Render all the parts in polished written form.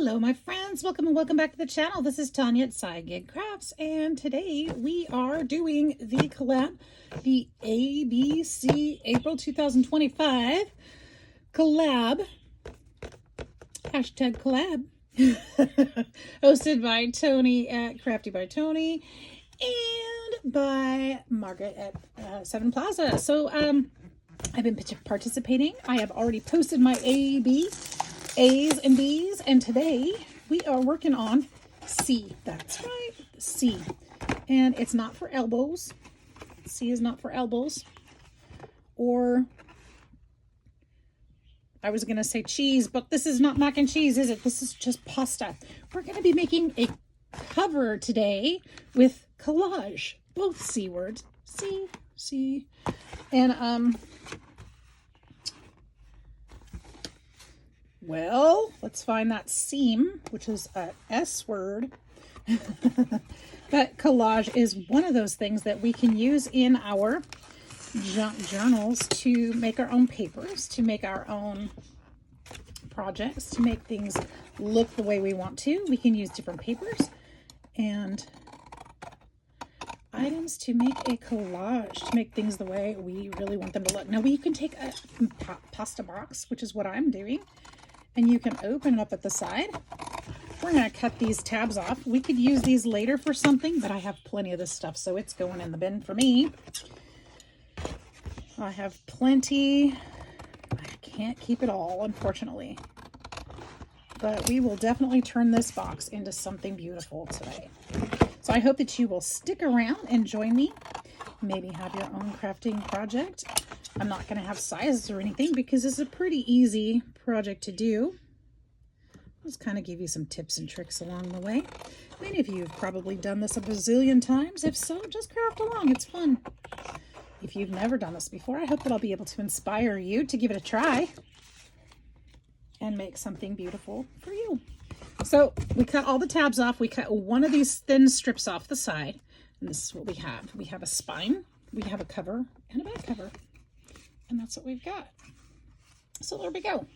Hello my friends, welcome and welcome back to the channel. This is Tanya at Sidegigcrafts, and today we are doing the collab, the ABC April 2025 collab, hashtag collab, hosted by Tony at Crafty by Tony and by Margaret at Seven Plaza. So I've been participating. I have already posted my A's and B's, and today we are working on C. That's right, C. And it's not for elbows. C is not for elbows. Or I was gonna say cheese, but this is not mac and cheese, is it? This is just pasta. We're gonna be making a cover today with collage. Both C words. C. And well, let's find that seam, which is a S word. But collage is one of those things that we can use in our junk journals to make our own papers, to make our own projects, to make things look the way we want to. We can use different papers and items to make a collage, to make things the way we really want them to look. Now, you can take a pasta box, which is what I'm doing, and you can open it up at the side. We're going to cut these tabs off. We could use these later for something, but I have plenty of this stuff, so it's going in the bin for me. I have plenty. I can't keep it all, unfortunately. But we will definitely turn this box into something beautiful today. So I hope that you will stick around and join me. Maybe have your own crafting project. I'm not going to have sizes or anything because it's a pretty easy project to do. I'll just kind of give you some tips and tricks along the way. Many of you have probably done this a bazillion times. If so, just craft along. It's fun. If you've never done this before, I hope that I'll be able to inspire you to give it a try and make something beautiful for you. So we cut all the tabs off. We cut one of these thin strips off the side. And this is what we have. We have a spine, we have a cover, and a back cover. And that's what we've got. So there we go.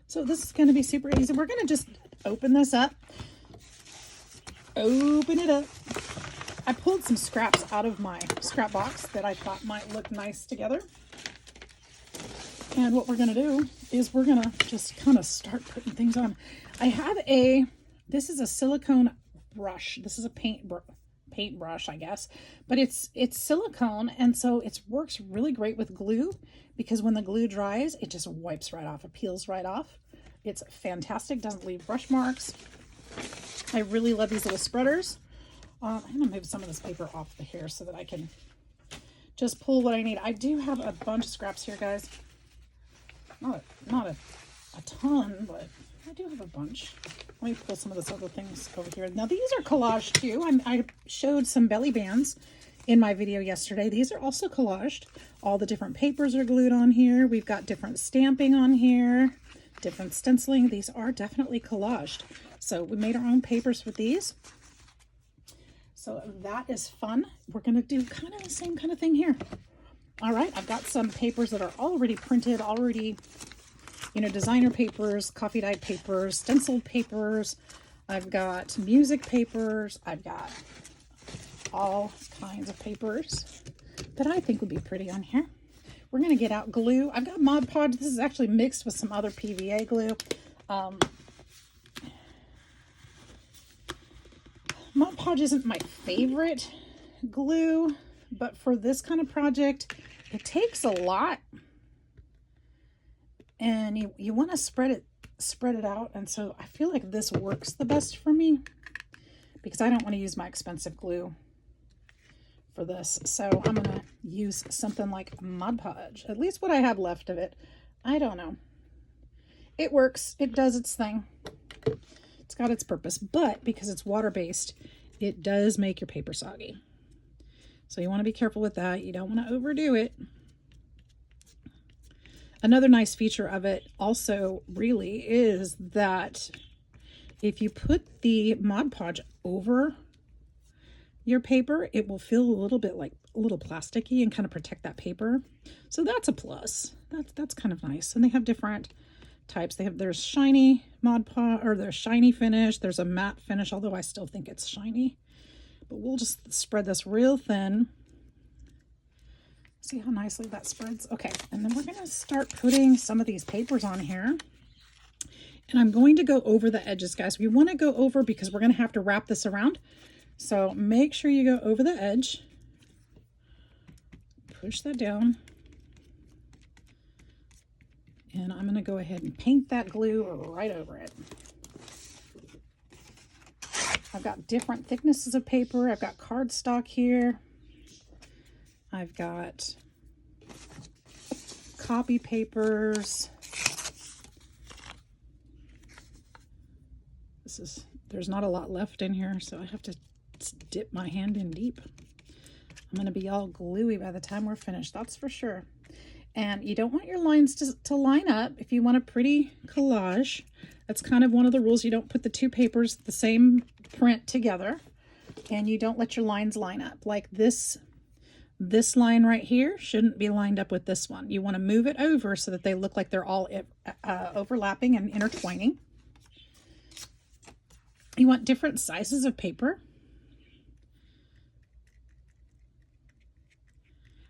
So this is going to be super easy. We're going to just open this up. Open it up. I pulled some scraps out of my scrap box that I thought might look nice together. And what we're going to do is we're going to just kind of start putting things on. I have this is a silicone brush. This is a paintbrush, I guess, but it's silicone, and so it works really great with glue because when the glue dries, it just wipes right off. It peels right off. It's fantastic. Doesn't leave brush marks. I really love these little spreaders. I'm gonna move some of this paper off the hair so that I can just pull what I need. I do have a bunch of scraps here, guys. Not a ton, but I do have a bunch. Let me pull some of this other things over here. Now, these are collage too. I showed some belly bands in my video yesterday. These are also collaged. All the different papers are glued on here. We've got different stamping on here, different stenciling. These are definitely collaged. So we made our own papers with these. So that is fun. We're going to do kind of the same kind of thing here. All right, I've got some papers that are already printed, already, designer papers, coffee dyed papers, stenciled papers. I've got music papers. I've got all kinds of papers that I think would be pretty on here. We're going to get out glue. I've got Mod Podge. This is actually mixed with some other PVA glue. Mod Podge isn't my favorite glue, but for this kind of project, it takes a lot. And you want to spread it out, and so I feel like this works the best for me because I don't want to use my expensive glue for this. So I'm going to use something like Mod Podge, at least what I have left of it. I don't know. It works. It does its thing. It's got its purpose, but because it's water-based, it does make your paper soggy. So you want to be careful with that. You don't want to overdo it. Another nice feature of it also really is that if you put the Mod Podge over your paper, it will feel a little bit like a little plasticky and kind of protect that paper. So that's a plus. That's kind of nice. And they have different types. There's shiny Mod Podge, or there's shiny finish. There's a matte finish, although I still think it's shiny. But we'll just spread this real thin. See how nicely that spreads? Okay, and then we're going to start putting some of these papers on here. And I'm going to go over the edges, guys. We want to go over because we're going to have to wrap this around. So make sure you go over the edge. Push that down. And I'm going to go ahead and paint that glue right over it. I've got different thicknesses of paper. I've got cardstock here. I've got copy papers. There's not a lot left in here, so I have to dip my hand in deep. I'm going to be all gluey by the time we're finished, that's for sure. And you don't want your lines to line up if you want a pretty collage. That's kind of one of the rules. You don't put the two papers, the same print together, and you don't let your lines line up. Like this line right here shouldn't be lined up with this one. You want to move it over so that they look like they're all overlapping and intertwining. You want different sizes of paper.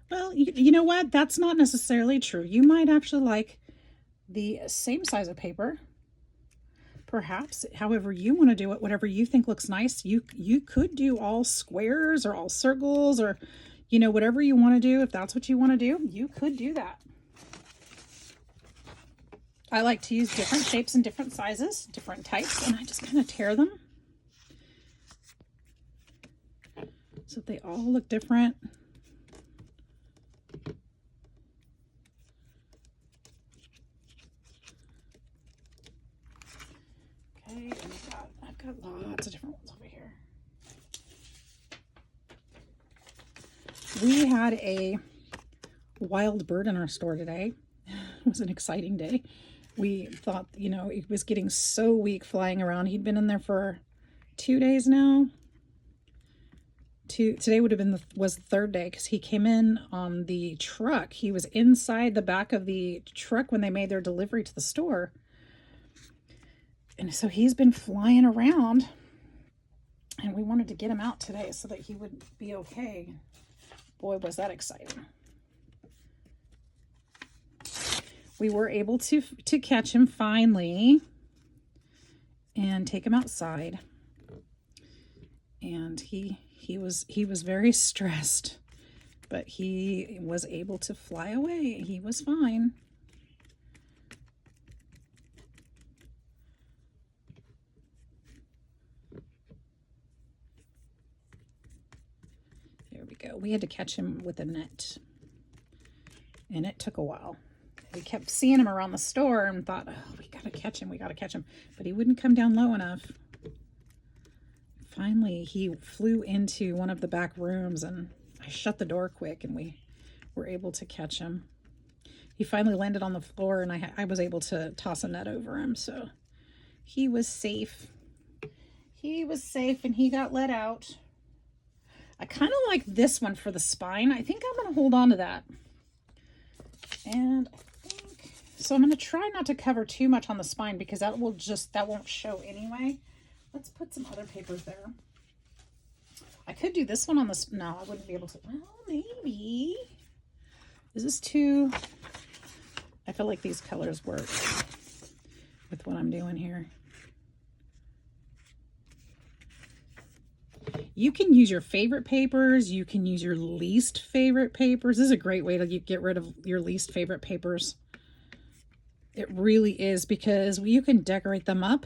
Well, you know what? That's not necessarily true. You might actually like the same size of paper. Perhaps, however you want to do it, whatever you think looks nice. You could do all squares or all circles, or, you know, whatever you want to do. If that's what you want to do, you could do that. I like to use different shapes and different sizes, different types, and I just kind of tear them so that they all look different. Okay, and I've got lots of different ones over here. We had a wild bird in our store today. It was an exciting day. We thought, you know, it was getting so weak flying around. He'd been in there for 2 days now. Today would have been was the third day, because he came in on the truck. He was inside the back of the truck when they made their delivery to the store. And so he's been flying around, and we wanted to get him out today so that he would be okay. Boy, was that exciting. We were able to catch him finally and take him outside. And he was very stressed, but he was able to fly away. He was fine. There we go. We had to catch him with a net, and it took a while. We kept seeing him around the store and thought, oh, we got to catch him. We got to catch him. But he wouldn't come down low enough. Finally, he flew into one of the back rooms, and I shut the door quick, and we were able to catch him. He finally landed on the floor, and I was able to toss a net over him. So he was safe. He was safe, and he got let out. I kind of like this one for the spine. I think I'm going to hold on to that. And so I'm going to try not to cover too much on the spine, because that won't show anyway. Let's put some other papers there. I could do this one on this. No, I wouldn't be able to. Well, maybe. Is this too? I feel like these colors work with what I'm doing here. You can use your favorite papers. You can use your least favorite papers. This is a great way to get rid of your least favorite papers. It really is, because you can decorate them up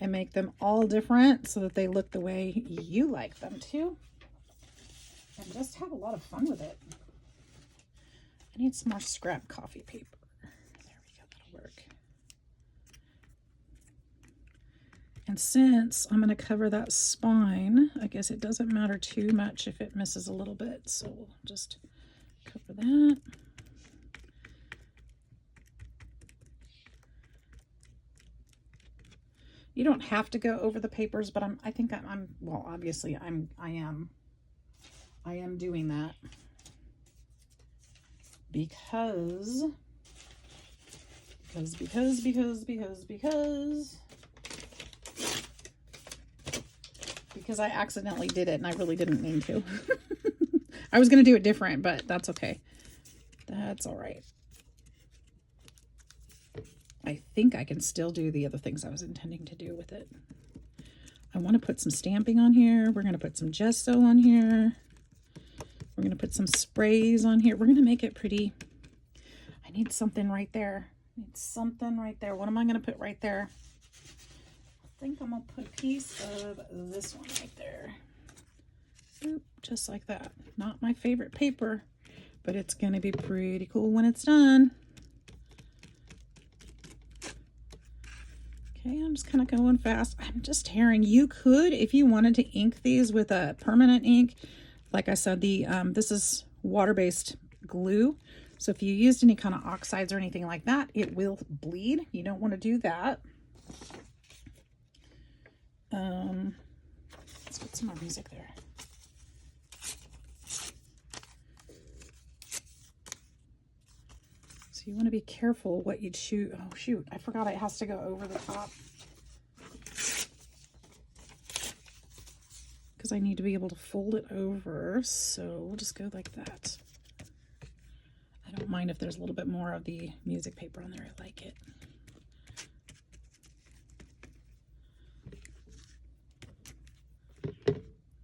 and make them all different so that they look the way you like them to. And just have a lot of fun with it. I need some more scrap coffee paper. There we go, that'll work. And since I'm going to cover that spine, I guess it doesn't matter too much if it misses a little bit. So we'll just cover that. You don't have to go over the papers, but I think well, obviously I am doing that because Because I accidentally did it and I really didn't mean to. I was going to do it different, but that's okay. That's all right. I think I can still do the other things I was intending to do with it. I want to put some stamping on here. We're going to put some gesso on here. We're going to put some sprays on here. We're going to make it pretty. I need something right there. I need something right there. What am I going to put right there? I think I'm going to put a piece of this one right there. Boop, just like that. Not my favorite paper, but it's going to be pretty cool when it's done. Okay, I'm just kind of going fast. I'm just tearing. You could, if you wanted to ink these with a permanent ink, like I said, this is water-based glue. So if you used any kind of oxides or anything like that, it will bleed. You don't want to do that. Let's put some more music there. So you want to be careful what you'd shoot. Oh shoot, I forgot it has to go over the top. Because I need to be able to fold it over, so we'll just go like that. I don't mind if there's a little bit more of the music paper on there. I like it.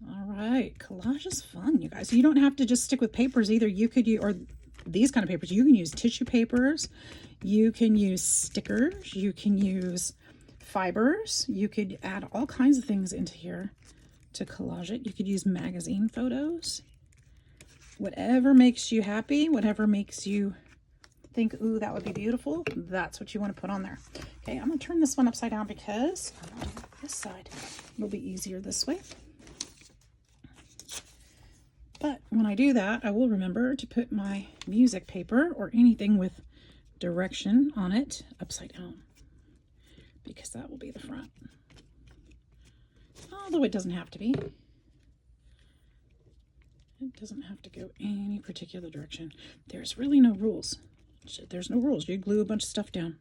All right, collage is fun, you guys. You don't have to just stick with papers either. You could use, or these kind of papers, you can use tissue papers, you can use stickers, you can use fibers, you could add all kinds of things into here to collage it. You could use magazine photos. Whatever makes you happy, whatever makes you think, ooh, that would be beautiful, that's what you want to put on there. Okay, I'm going to turn this one upside down because I'm on this side. It'll be easier this way. But when I do that, I will remember to put my music paper or anything with direction on it upside down, because that will be the front. Although it doesn't have to be. It doesn't have to go any particular direction. There's really no rules. There's no rules. You glue a bunch of stuff down.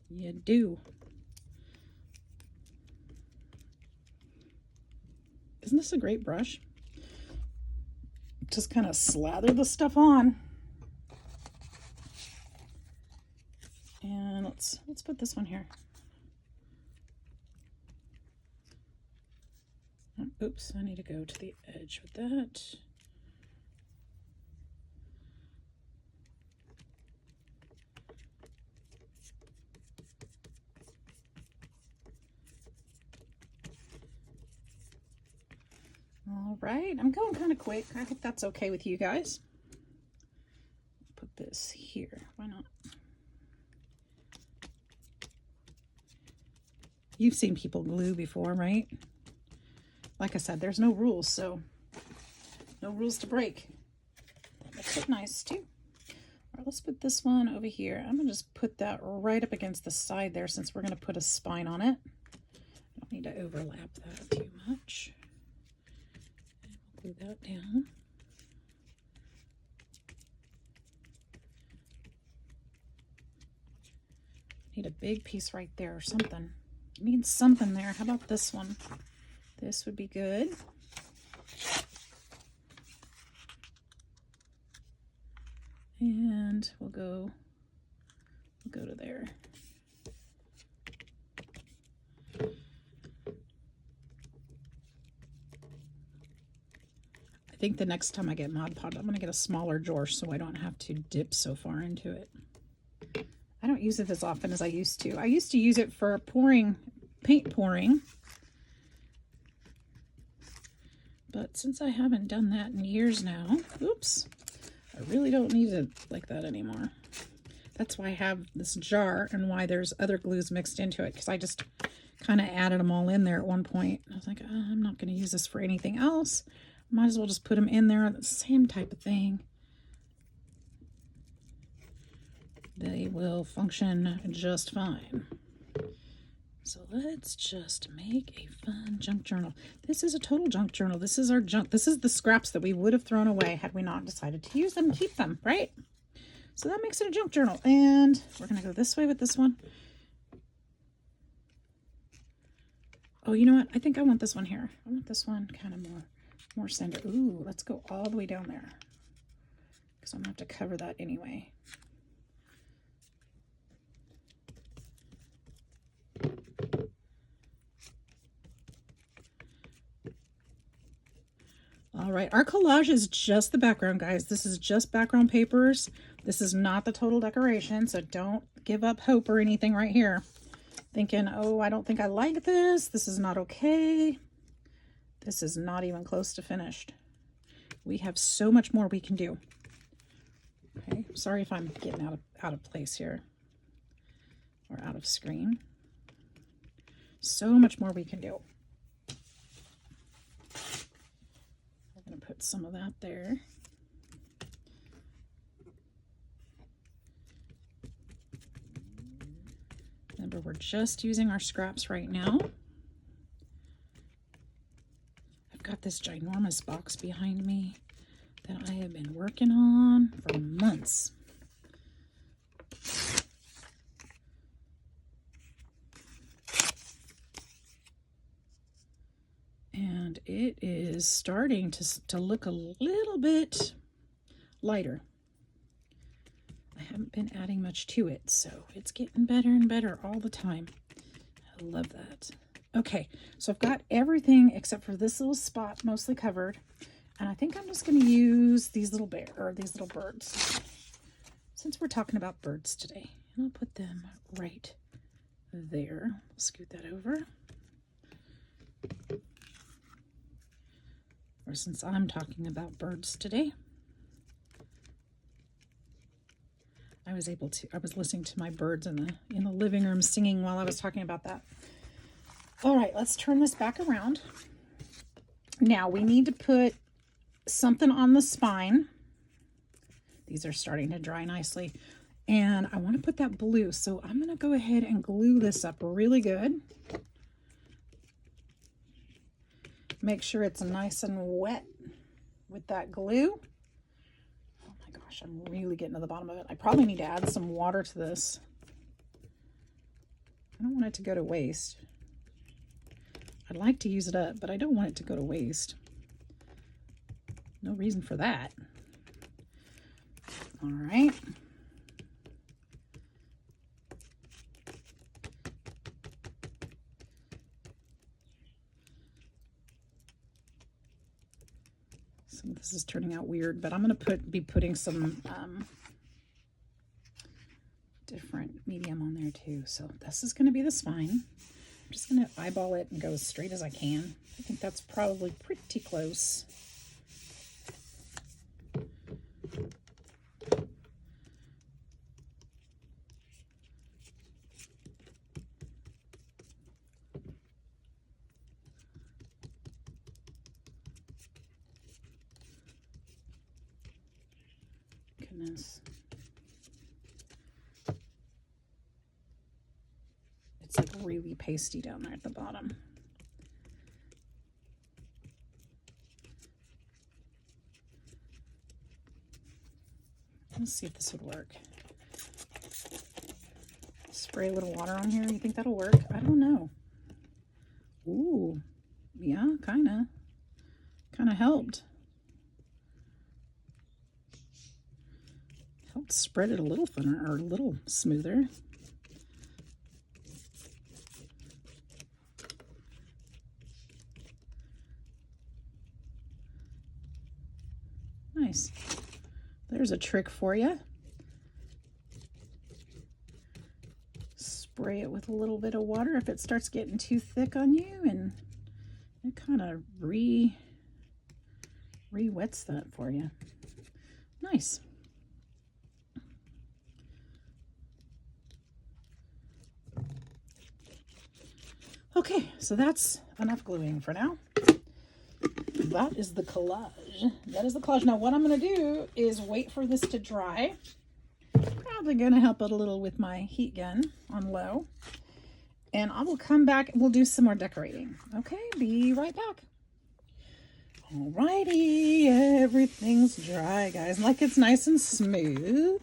You do. Isn't this a great brush? Just kind of slather the stuff on. And let's put this one here. Oops, I need to go to the edge with that. All right, I'm going kind of quick. I hope that's okay with you guys. Put this here. Why not? You've seen people glue before, right? Like I said, there's no rules, so no rules to break. That's look nice too. All right, let's put this one over here. I'm gonna just put that right up against the side there, since we're gonna put a spine on it. I don't need to overlap that too much. And we'll glue that down. Need a big piece right there or something. Need something there. How about this one? This would be good. And we'll go to there. I think the next time I get Mod Podge, I'm going to get a smaller drawer so I don't have to dip so far into it. I don't use it as often as I used to. I used to use it for pouring, paint pouring. But since I haven't done that in years now, oops, I really don't need it like that anymore. That's why I have this jar and why there's other glues mixed into it, because I just kind of added them all in there at one point. I was like, oh, I'm not going to use this for anything else. Might as well just put them in there. The same type of thing. They will function just fine. So let's just make a fun junk journal. This is a total junk journal. This is our junk. This is the scraps that we would have thrown away had we not decided to use them and keep them, right? So that makes it a junk journal. And we're going to go this way with this one. Oh, you know what? I think I want this one here. I want this one kind of more center. Ooh, let's go all the way down there, because I'm going to have to cover that anyway. All right, our collage is just the background, guys. This is just background papers. This is not the total decoration, so don't give up hope or anything right here. Thinking, oh, I don't think I like this. This is not okay. This is not even close to finished. We have so much more we can do. Okay, sorry if I'm getting out of place here or out of screen. So much more we can do. I'm going to put some of that there. Remember, we're just using our scraps right now. I've got this ginormous box behind me that I have been working on for months. And it is starting to look a little bit lighter. I haven't been adding much to it, so it's getting better and better all the time. I love that. Okay, so I've got everything except for this little spot mostly covered. And I think I'm just going to use these little these little birds, since we're talking about birds today. And I'll put them right there. Scoot that over. Or since I'm talking about birds today, I was listening to my birds in the living room singing while I was talking about that. All right, let's turn this back around. Now we need to put something on the spine. These are starting to dry nicely. And I want to put that blue. So I'm going to go ahead and glue this up really good. Make sure it's nice and wet with that glue. Oh my gosh, I'm really getting to the bottom of it. I probably need to add some water to this. I don't want it to go to waste. I'd like to use it up, but I don't want it to go to waste. No reason for that. All right. Some of this is turning out weird, but I'm going to be putting some different medium on there too. So this is going to be the spine. I'm just going to eyeball it and go as straight as I can. I think that's probably pretty close. Goodness. It's like really pasty down there at the bottom. Let's see if this would work. Spray a little water on here. You think that'll work? I don't know. Ooh, yeah, kind of helped. Helped spread it a little thinner or a little smoother. Nice. There's a trick for you. Spray it with a little bit of water if it starts getting too thick on you, and it kind of re-wets that for you. Nice. Okay, so that's enough gluing for now. That is the collage. That is the collage. Now what I'm going to do is wait for this to dry. Probably going to help it a little with my heat gun on low. And I will come back and we'll do some more decorating. Okay, be right back. Alrighty, everything's dry, guys. Like it's nice and smooth.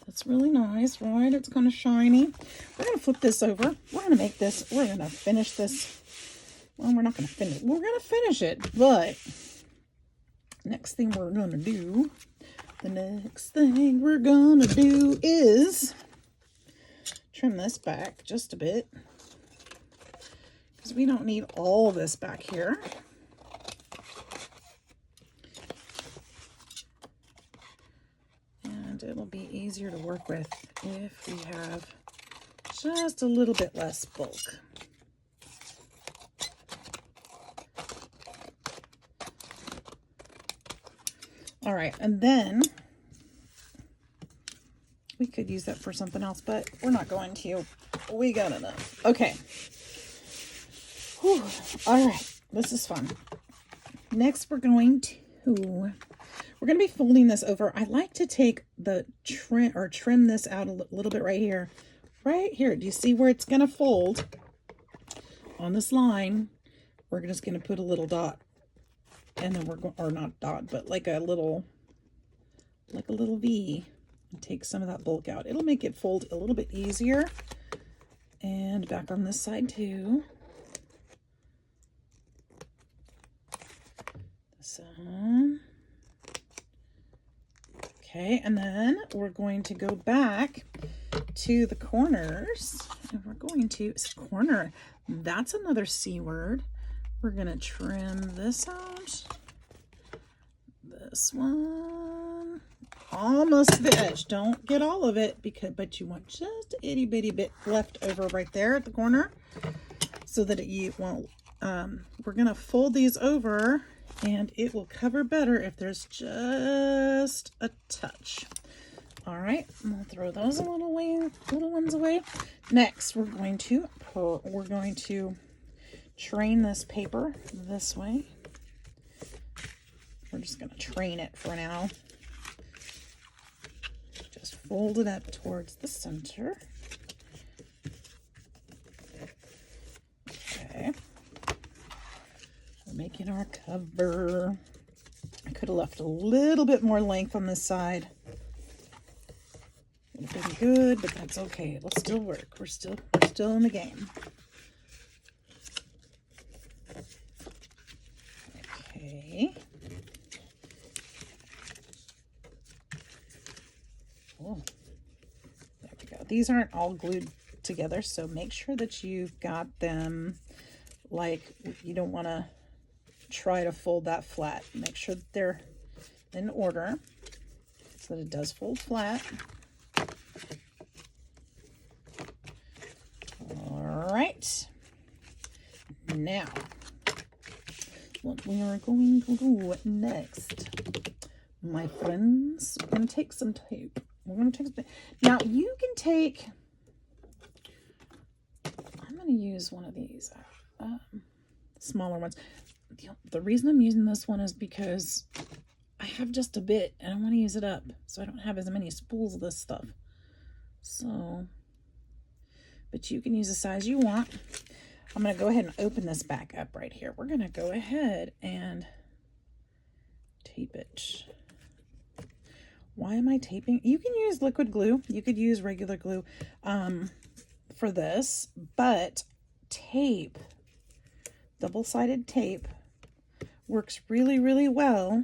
That's really nice, right? It's kind of shiny. We're going to flip this over. We're going to make this, we're going to finish this. Well, we're not going to finish it. We're going to finish it, but next thing we're going to do, is trim this back just a bit, because we don't need all this back here. And it'll be easier to work with if we have just a little bit less bulk. All right, and then we could use that for something else, but we're not going to. We got enough. Okay. Whew. All right, this is fun. Next, we're going to be folding this over. I like to take the trim this out a little bit right here. Right here. Do you see where it's going to fold? On this line, we're just going to put a little dot. And then we're going, or not dot, but like a little V, and take some of that bulk out. It'll make it fold a little bit easier. And back on this side too. This one. Okay, and then we're going to go back to the corners, and we're going to, corner, that's another C word. We're going to trim this out. This one. Almost to the edge. Don't get all of it, but you want just an itty bitty bit left over right there at the corner, so that you won't, we're going to fold these over, and it will cover better if there's just a touch. All right, we'll throw those little ones away. Next, we're going to train this paper this way. We're just going to train it for now. Just fold it up towards the center. Okay. We're making our cover. I could have left a little bit more length on this side. Would have been good, but that's okay. It'll still work. We're still in the game. Okay. Oh, there we go. These aren't all glued together, so make sure that you've got them, like, you don't want to try to fold that flat. Make sure that they're in order so that it does fold flat. All right. Now, what we are going to do next, my friends, we're going to take some tape. We're going to take some, now you can take, I'm going to use one of these smaller ones. The reason I'm using this one is because I have just a bit and I want to use it up, so I don't have as many spools of this stuff. So, but you can use the size you want. I'm going to go ahead and open this back up right here. We're going to go ahead and tape it. Why am I taping? You can use liquid glue. You could use regular glue for this, but tape, double-sided tape, works really, really well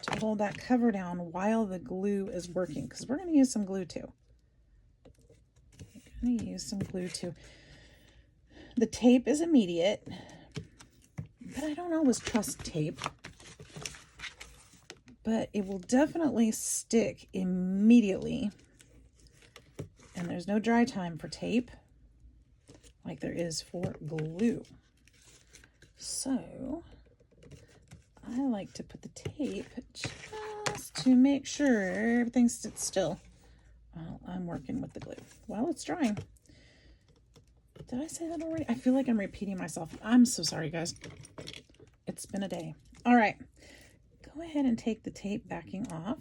to hold that cover down while the glue is working, because we're going to use some glue too. We're going to use some glue too. The tape is immediate, but I don't always trust tape. But it will definitely stick immediately. And there's no dry time for tape like there is for glue. So I like to put the tape just to make sure everything sits still while I'm working with the glue while it's drying. Did I say that already? I feel like I'm repeating myself. I'm so sorry, guys. It's been a day. All right. Go ahead and take the tape backing off.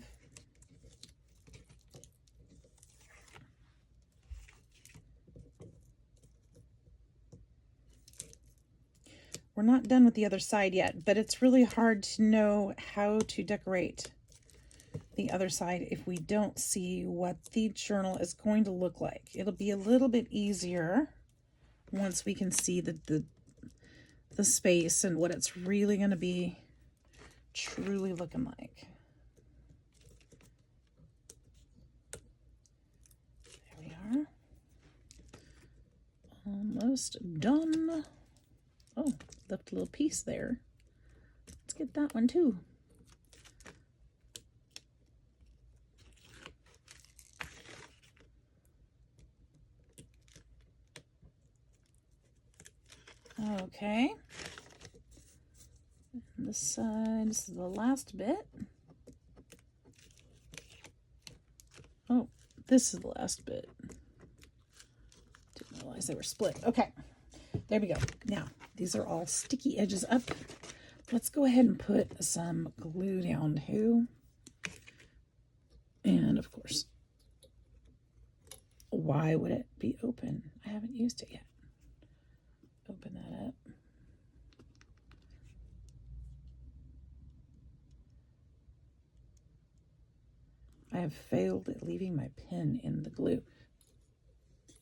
We're not done with the other side yet, but it's really hard to know how to decorate the other side if we don't see what the journal is going to look like. It'll be a little bit easier once we can see the space and what it's really going to be truly looking like. There we are. Almost done. Oh, left a little piece there. Let's get that one too. Okay. And this side, this is the last bit. Oh, this is the last bit. Didn't realize they were split. Okay, there we go. Now, these are all sticky edges up. Let's go ahead and put some glue down too. And of course, why would it be open? I haven't used it yet. Open that up. I have failed at leaving my pen in the glue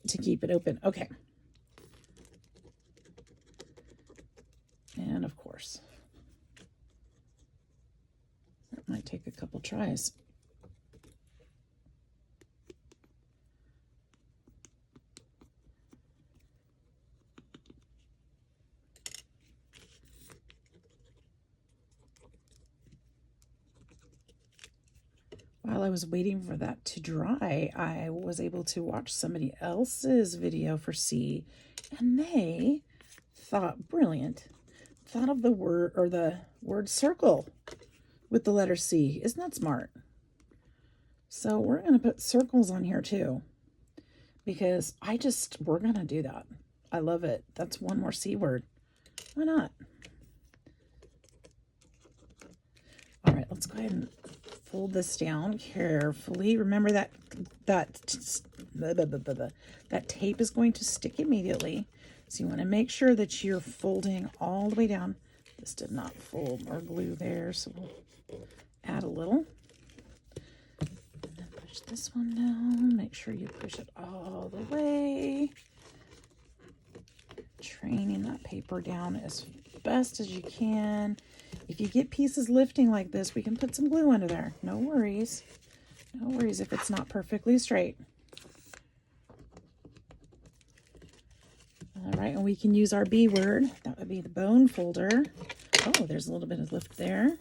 to keep it open. Okay. And of course, that might take a couple tries. While I was waiting for that to dry, I was able to watch somebody else's video for C, and they thought brilliant. Thought of the word circle with the letter C. Isn't that smart? So we're going to put circles on here too, because we're going to do that. I love it. That's one more C word. Why not? All right, let's go ahead and fold this down carefully. Remember that tape is going to stick immediately. So you want to make sure that you're folding all the way down. This did not fold or glue there, so we'll add a little. And then push this one down. Make sure you push it all the way. Training that paper down as best as you can. If you get pieces lifting like this, we can put some glue under there. No worries. No worries if it's not perfectly straight. All right, and we can use our B word. That would be the bone folder. Oh, there's a little bit of lift there.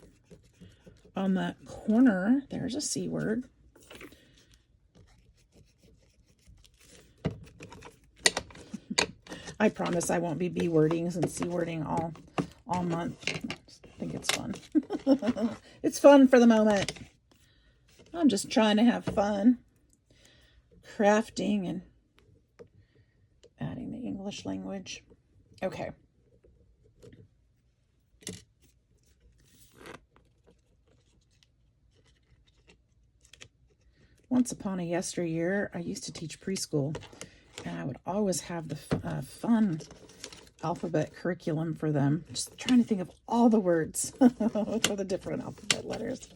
On the corner, there's a C word. I promise I won't be B wording and C wording all month. I think it's fun. It's fun for the moment. I'm just trying to have fun crafting and adding the English language. Okay. Once upon a yesteryear, I used to teach preschool, and I would always have the fun alphabet curriculum for them. Just trying to think of all the words for the different alphabet letters.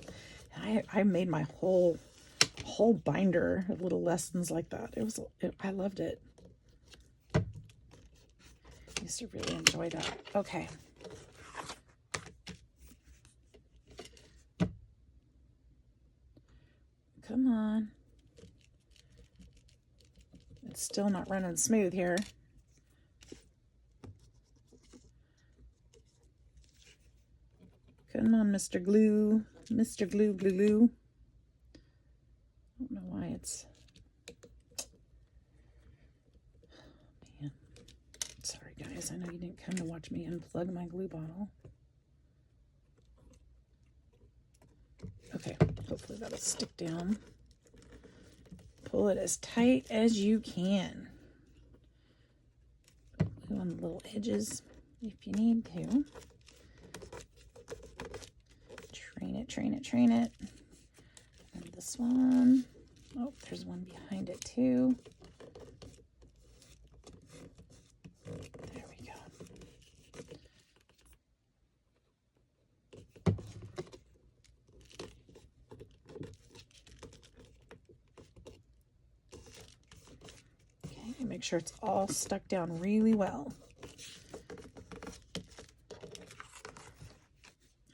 And I made my whole binder of little lessons like that. I loved it. I used to really enjoy that. Okay. Come on. It's still not running smooth here. Come on, Mr. Glue. Mr. Glue, glue, glue. I don't know why it's... Man. Sorry, guys. I know you didn't come to watch me unplug my glue bottle. Okay, hopefully that'll stick down. Pull it as tight as you can. Glue on the little edges if you need to. Train it, train it, train it. And this one. Oh, there's one behind it too. There we go. Make sure it's all stuck down really well.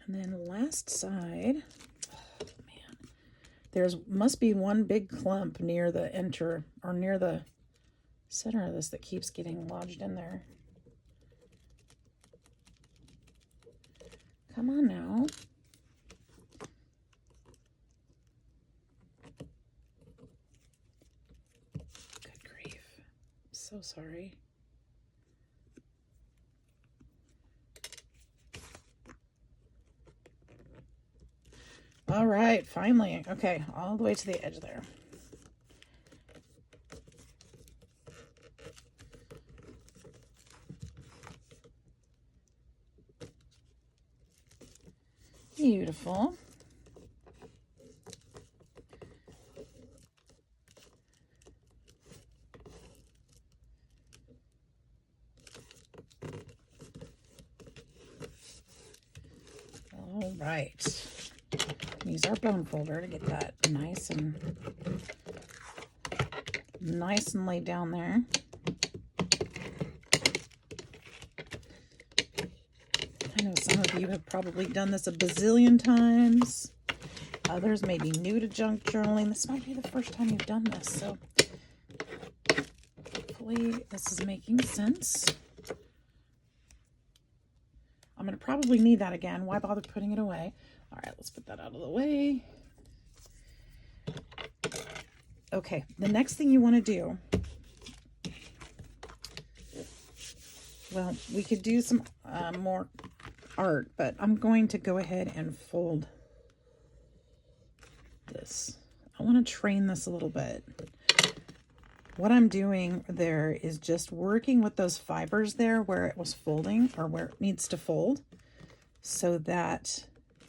And then last side, oh man, there's must be one big clump near the near the center of this that keeps getting lodged in there. Come on now. Good grief. I'm so sorry. All right, finally. Okay, all the way to the edge there. Beautiful. All right. Use our bone folder to get that nice and laid down there. I know some of you have probably done this a bazillion times. Others may be new to junk journaling. This might be the first time you've done this, so hopefully this is making sense. I'm going to probably need that again. Why bother putting it away? All right, let's put that out of the way. Okay, the next thing you want to do, well, we could do some more art, but I'm going to go ahead and fold this. I want to train this a little bit. What I'm doing there is just working with those fibers there where it was folding or where it needs to fold so that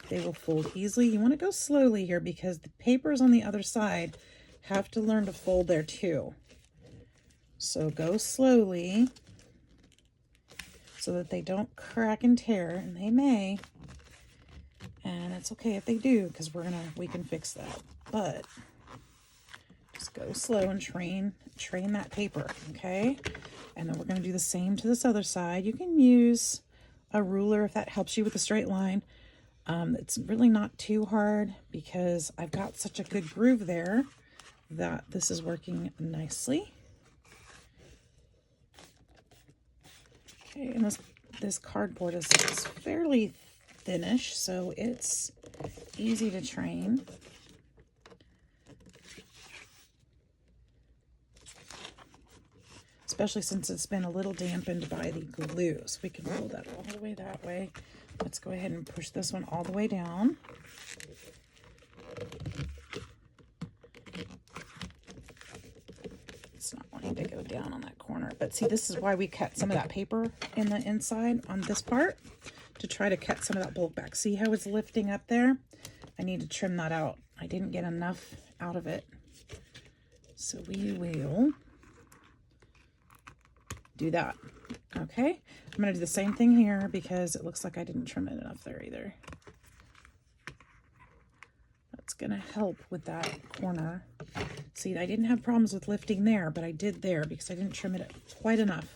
they will fold easily. You want to go slowly here because the papers on the other side have to learn to fold there too. So go slowly so that they don't crack and tear, and they may. And it's okay if they do because we can fix that. But just go slow and train that paper, okay? And then we're going to do the same to this other side. You can use a ruler if that helps you with a straight line. It's really not too hard because I've got such a good groove there that this is working nicely. Okay, and this cardboard is fairly thinnish, so it's easy to train. Especially since it's been a little dampened by the glue. So we can fold that all the way that way. Let's go ahead and push this one all the way down. It's not wanting to go down on that corner. But see, this is why we cut some of that paper in the inside on this part to try to cut some of that bulk back. See how it's lifting up there? I need to trim that out. I didn't get enough out of it. So we will do that. Okay, I'm going to do the same thing here because it looks like I didn't trim it enough there either. That's going to help with that corner. See, I didn't have problems with lifting there, but I did there because I didn't trim it quite enough,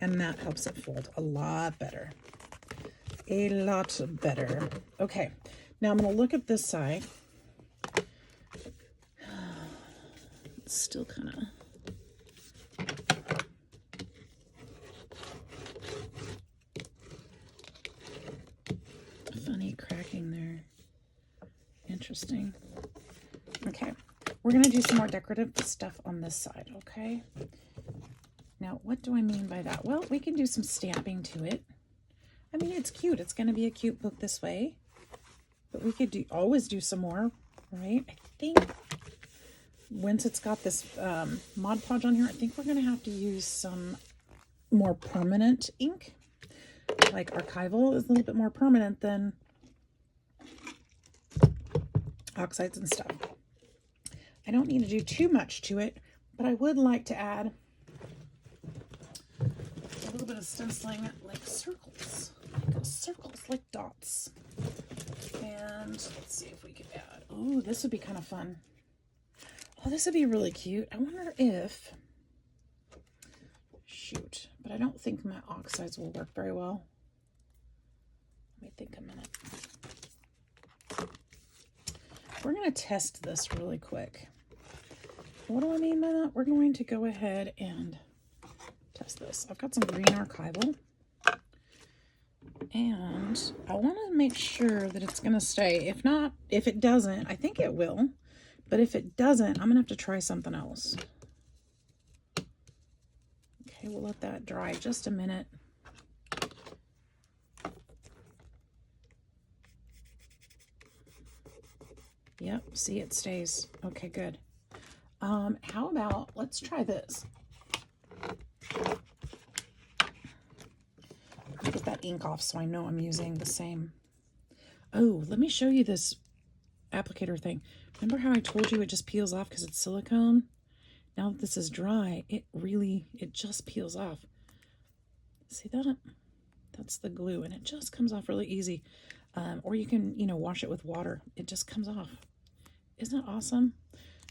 and that helps it fold a lot better. A lot better. Okay, now I'm going to look at this side. It's still kind of funny cracking there. Interesting. Okay, we're going to do some more decorative stuff on this side, okay? Now, what do I mean by that? Well, we can do some stamping to it. I mean, it's cute. It's going to be a cute book this way. But we could always do some more, right? I think once it's got this Mod Podge on here, I think we're going to have to use some more permanent ink. Like archival is a little bit more permanent than oxides and stuff. I don't need to do too much to it, but I would like to add a little bit of stenciling like circles, like dots. And let's see if we can add, oh, this would be kind of fun. Oh, this would be really cute. I wonder if shoot, but I don't think matte oxides will work very well. Let me think a minute. We're going to test this really quick. What do I mean by that? We're going to go ahead and test this. I've got some green archival, and I want to make sure that it's going to stay. If not, if it doesn't, I think it will, but if it doesn't, I'm going to have to try something else. Okay, we'll let that dry just a minute. Yep, see, it stays. Okay, good. How about, let's try this. Get that ink off so I know I'm using the same. Oh, let me show you this applicator thing. Remember how I told you it just peels off because it's silicone? Now that this is dry, it just peels off. See that? That's the glue, and it just comes off really easy. Or you can, wash it with water. It just comes off. Isn't that awesome?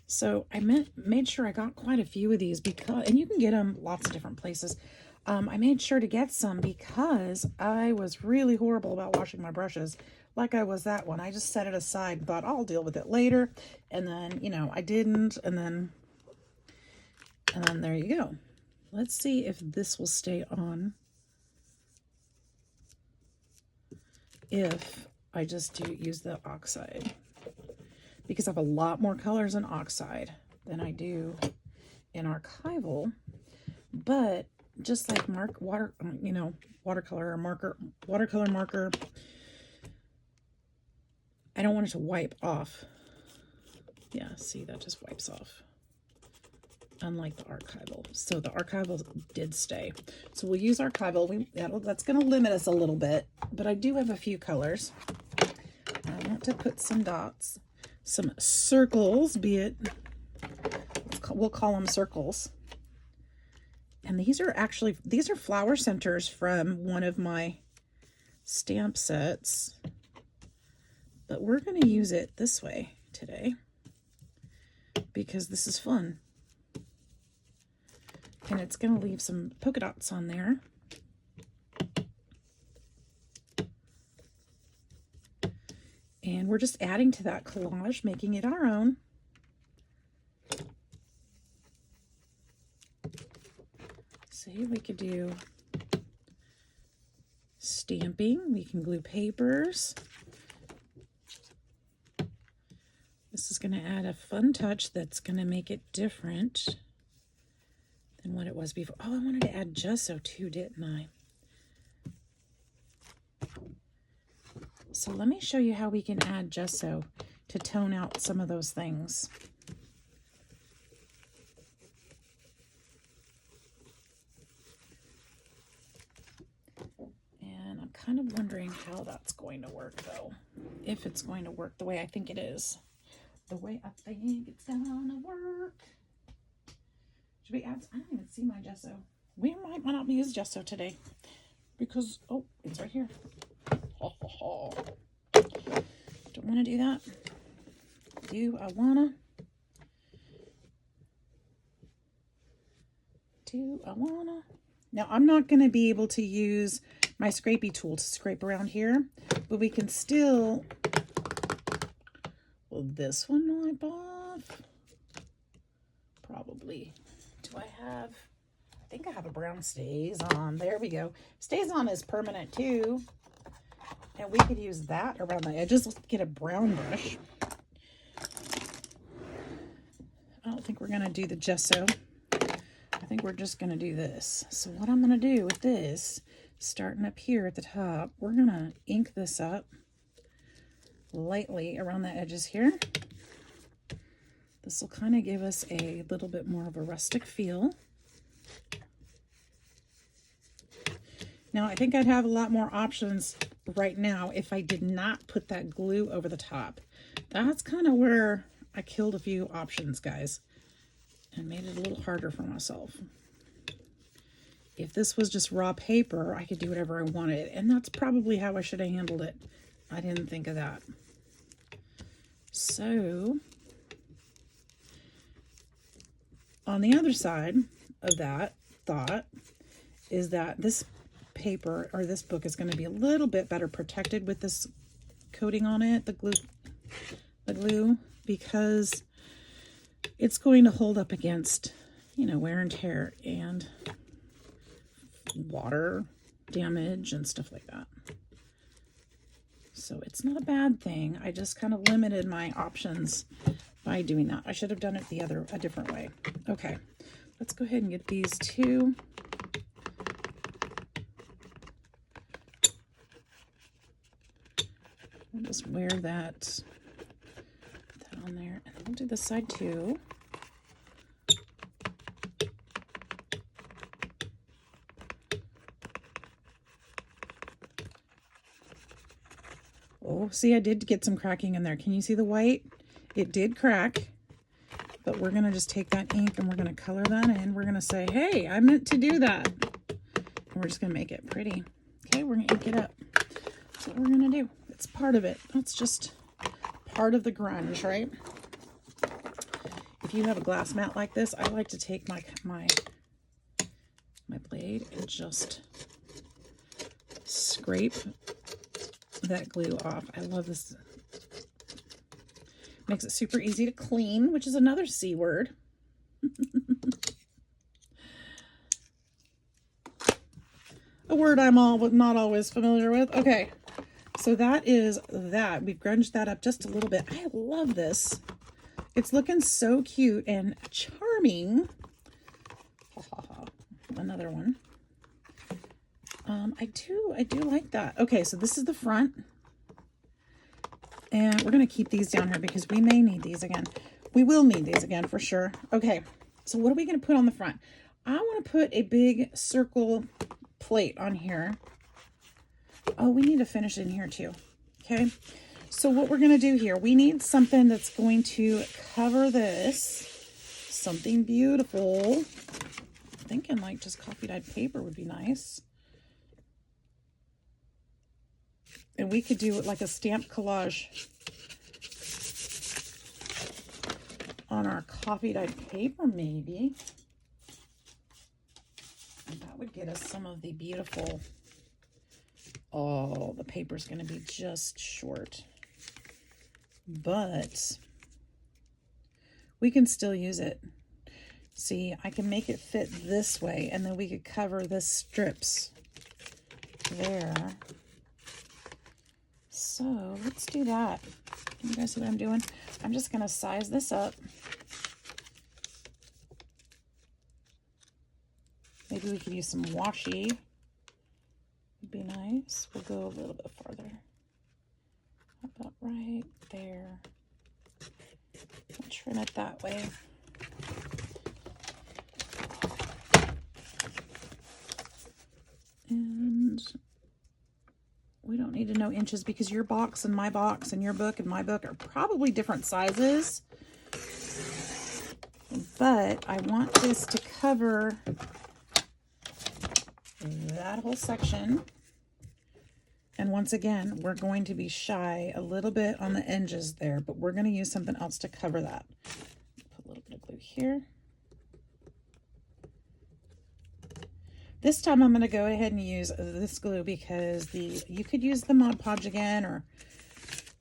So I made sure I got quite a few of these because, and you can get them lots of different places. I made sure to get some because I was really horrible about washing my brushes. Like I was that one. I just set it aside and thought I'll deal with it later. And then, I didn't. And then there you go. Let's see if this will stay on. If I just use the oxide. Because I have a lot more colors in oxide than I do in archival. But just like watercolor marker, I don't want it to wipe off. Yeah, see, that just wipes off. Unlike the archival. So the archival did stay. So we'll use archival. That's going to limit us a little bit, but I do have a few colors. I want to put some dots, some circles, we'll call them circles. And these are flower centers from one of my stamp sets, but we're going to use it this way today because this is fun. And it's going to leave some polka dots on there. And we're just adding to that collage, making it our own. See, we could do stamping. We can glue papers. This is going to add a fun touch that's going to make it different than what it was before. Oh, I wanted to add gesso too, didn't I? So let me show you how we can add gesso to tone out some of those things. And I'm kind of wondering how that's going to work though. If it's going to work the way I think it is. The way I think it's gonna work. Should we add? I don't even see my gesso. We might not use gesso today because, oh, it's right here. Don't want to do that. Do I wanna? Now I'm not going to be able to use my scrapey tool to scrape around here, but we can still. Will this one wipe off? Probably. Do I have? I think I have a brown stays on. There we go. Stays on is permanent too. And we could use that around the edges. Let's get a brown brush. I don't think we're going to do the gesso. I think we're just going to do this. So what I'm going to do with this, starting up here at the top, we're going to ink this up lightly around the edges here. This will kind of give us a little bit more of a rustic feel. Now, I think I'd have a lot more options right now if I did not put that glue over the top. That's kind of where I killed a few options, guys, and made it a little harder for myself. If this was just raw paper, I could do whatever I wanted, and that's probably how I should have handled it. I didn't think of that. So, on the other side of that thought, is that this paper or this book is going to be a little bit better protected with this coating on it, the glue, because it's going to hold up against, you know, wear and tear and water damage and stuff like that. So it's not a bad thing. I just kind of limited my options by doing that. I should have done it a different way. Okay, let's go ahead and get these two. I'll just wear that, put that on there, and we'll do this side too. Oh, see, I did get some cracking in there. Can you see the white? It did crack, but we're going to just take that ink and we're going to color that in. We're going to say, hey, I meant to do that. And we're just going to make it pretty. Okay, we're going to ink it up. That's what we're going to do. It's part of it. That's just part of the grunge, right? If you have a glass mat like this, I like to take my blade and just scrape that glue off. I love this. Makes it super easy to clean, which is another C word. A word I'm not always familiar with. Okay, so that is that. We've grunged that up just a little bit. I love this. It's looking so cute and charming. Another one. I do like that. Okay, so this is the front. And we're going to keep these down here because we may need these again. We will need these again for sure. Okay, so what are we going to put on the front? I want to put a big circle plate on here. Oh, we need to finish in here too. Okay, so what we're going to do here, we need something that's going to cover this. Something beautiful. I'm thinking like just coffee dyed paper would be nice. And we could do it like a stamped collage on our coffee dyed paper, maybe. And that would get us some of the beautiful, oh, the paper's going to be just short. But we can still use it. See, I can make it fit this way, and then we could cover the strips there. So let's do that. Can you guys see what I'm doing? I'm just going to size this up. Maybe we could use some washi. Would be nice. We'll go a little bit farther. How about right there? I'll trim it that way. And we don't need to know inches because your box and my box and your book and my book are probably different sizes. But I want this to cover that whole section. And once again, we're going to be shy a little bit on the edges there, but we're going to use something else to cover that. Put a little bit of glue here. This time I'm going to go ahead and use this glue because you could use the Mod Podge again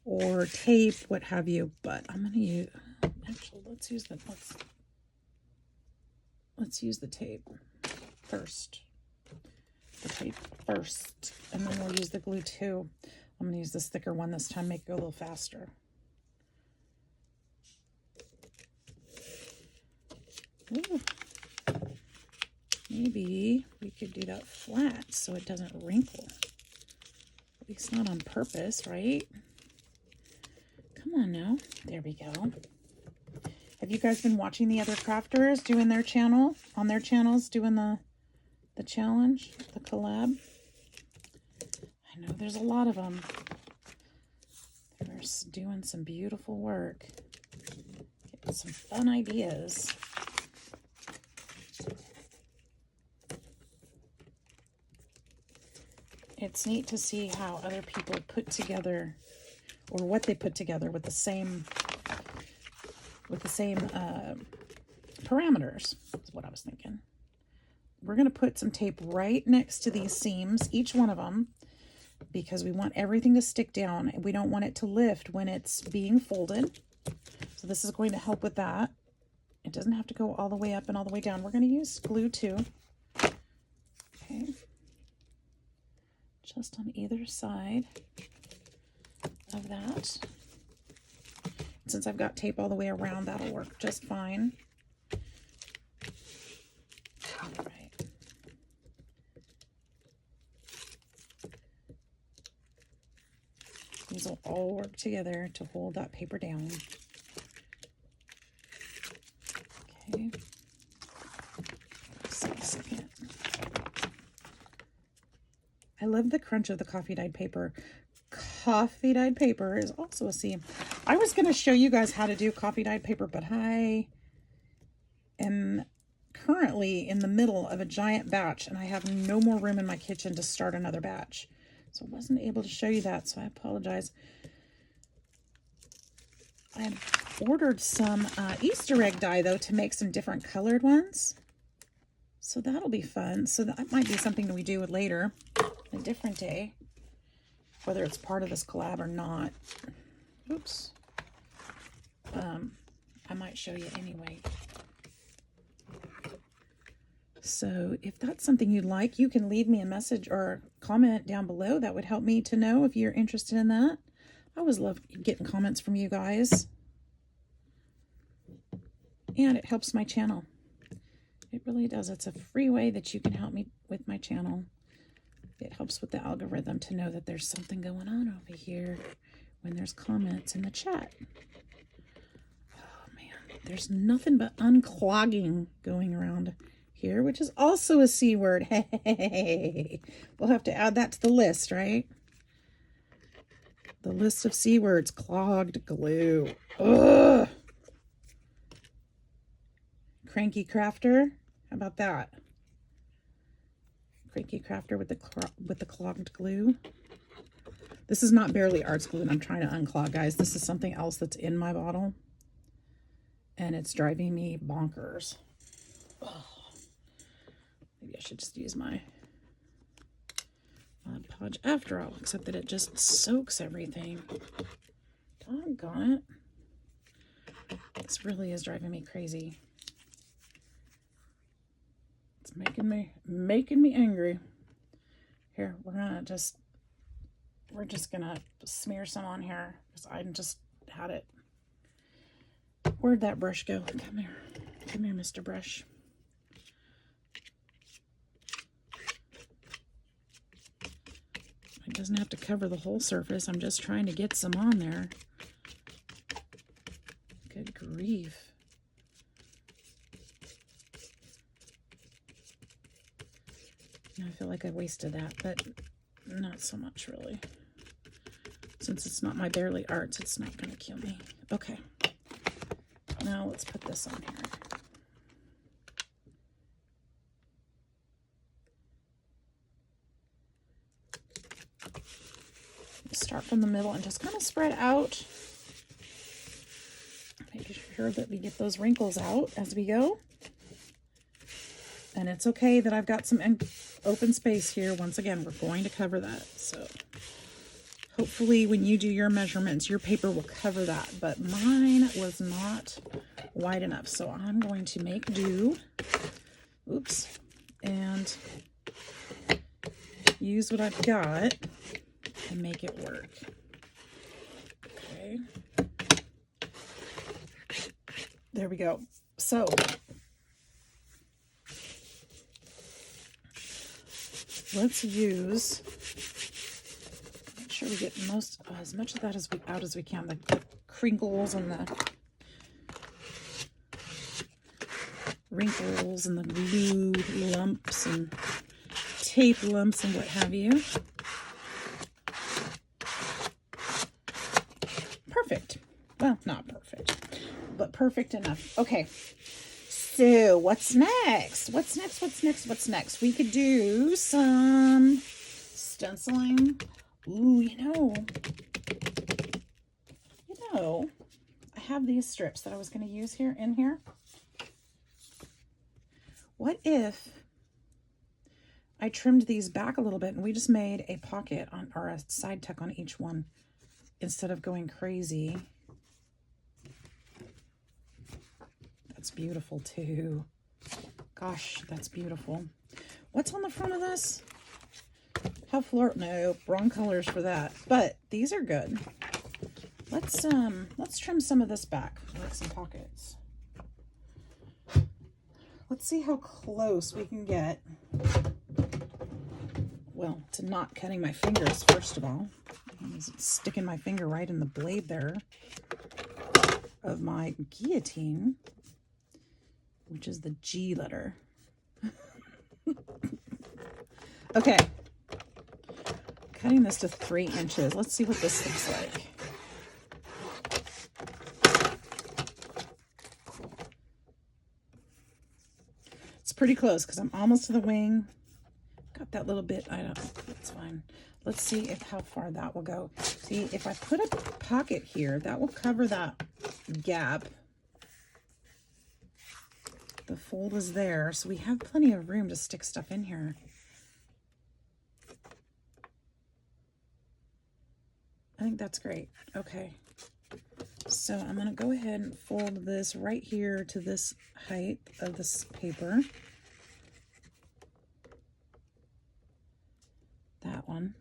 or tape, what have you, but I'm going to use, actually, let's use the tape first. The tape first, and then we'll use the glue too. I'm going to use this thicker one this time, make it go a little faster. Ooh. Maybe we could do that flat so it doesn't wrinkle. At least not on purpose, right? Come on now. There we go. Have you guys been watching the other crafters doing their channel, on their channels, doing the challenge, the collab? I know there's a lot of them. They're doing some beautiful work. Getting some fun ideas. It's neat to see how other people put together, or what they put together with the same parameters. That's what I was thinking. we're going to put some tape right next to these seams, each one of them, because we want everything to stick down. We don't want it to lift when it's being folded. So this is going to help with that. It doesn't have to go all the way up and all the way down. We're going to use glue too. Okay. Just on either side of that. Since I've got tape all the way around, that'll work just fine. All right. These will all work together to hold that paper down. Okay. Just a second. I love the crunch of the coffee dyed paper. Coffee dyed paper is also a seam. I was going to show you guys how to do coffee dyed paper, but I am currently in the middle of a giant batch and I have no more room in my kitchen to start another batch. So I wasn't able to show you that, so I apologize. I ordered some Easter egg dye, though, to make some different colored ones. So that'll be fun. So that might be something that we do later, a different day, whether it's part of this collab or not. Oops. I might show you anyway. So if that's something you'd like, you can leave me a message or comment down below. That would help me to know if you're interested in that. I always love getting comments from you guys. And it helps my channel. It really does. It's a free way that you can help me with my channel. It helps with the algorithm to know that there's something going on over here when there's comments in the chat. Oh man, there's nothing but unclogging going around here, which is also a C word. Hey, we'll have to add that to the list, right? The list of C words. Clogged glue. Ugh. Cranky crafter. How about that? Cranky crafter with the clogged glue. This is not Barely Arts glue, and I'm trying to unclog, guys. This is something else that's in my bottle, and it's driving me bonkers. Ugh. Maybe I should just use my Mod Podge after all, except that it just soaks everything. Doggone it. This really is driving me crazy. It's making me angry. Here, we're just gonna smear some on here because I just had it. Where'd that brush go? Come here, Mr. Brush. It doesn't have to cover the whole surface. I'm just trying to get some on there. Good grief. I feel like I wasted that, but not so much really. Since it's not my Barely Arts, it's not going to kill me. Okay. Now let's put this on here. Start from the middle and just kind of spread out. Making sure that we get those wrinkles out as we go. And it's okay that I've got some open space here. Once again, we're going to cover that. So hopefully when you do your measurements, your paper will cover that. But mine was not wide enough. So I'm going to make do. Oops. And use what I've got and make it work. Okay. There we go. So let's use, make sure we get as much of that out as we can. The crinkles and the wrinkles and the glue lumps and tape lumps and what have you. Perfect. Well, not perfect, but perfect enough. Okay. So what's next? What's next? We could do some stenciling. Ooh, you know, I have these strips that I was going to use in here. What if I trimmed these back a little bit, and we just made a pocket on, or a side tuck on each one instead of going crazy. That's beautiful too. Gosh, that's beautiful. What's on the front of this? How no, wrong colors for that. But these are good. Let's trim some of this back, like some pockets. Let's see how close we can get. Well, to not cutting my fingers, first of all. I'm sticking my finger right in the blade there of my guillotine, which is the G letter. Okay. Cutting this to 3 inches. Let's see what this looks like. It's pretty close because I'm almost to the wing. Got that little bit. I don't know. That's fine. Let's see if how far that will go. See, if I put a pocket here, that will cover that gap. The fold is there, so we have plenty of room to stick stuff in here. I think that's great. Okay. So I'm going to go ahead and fold this right here to this height of this paper. That one.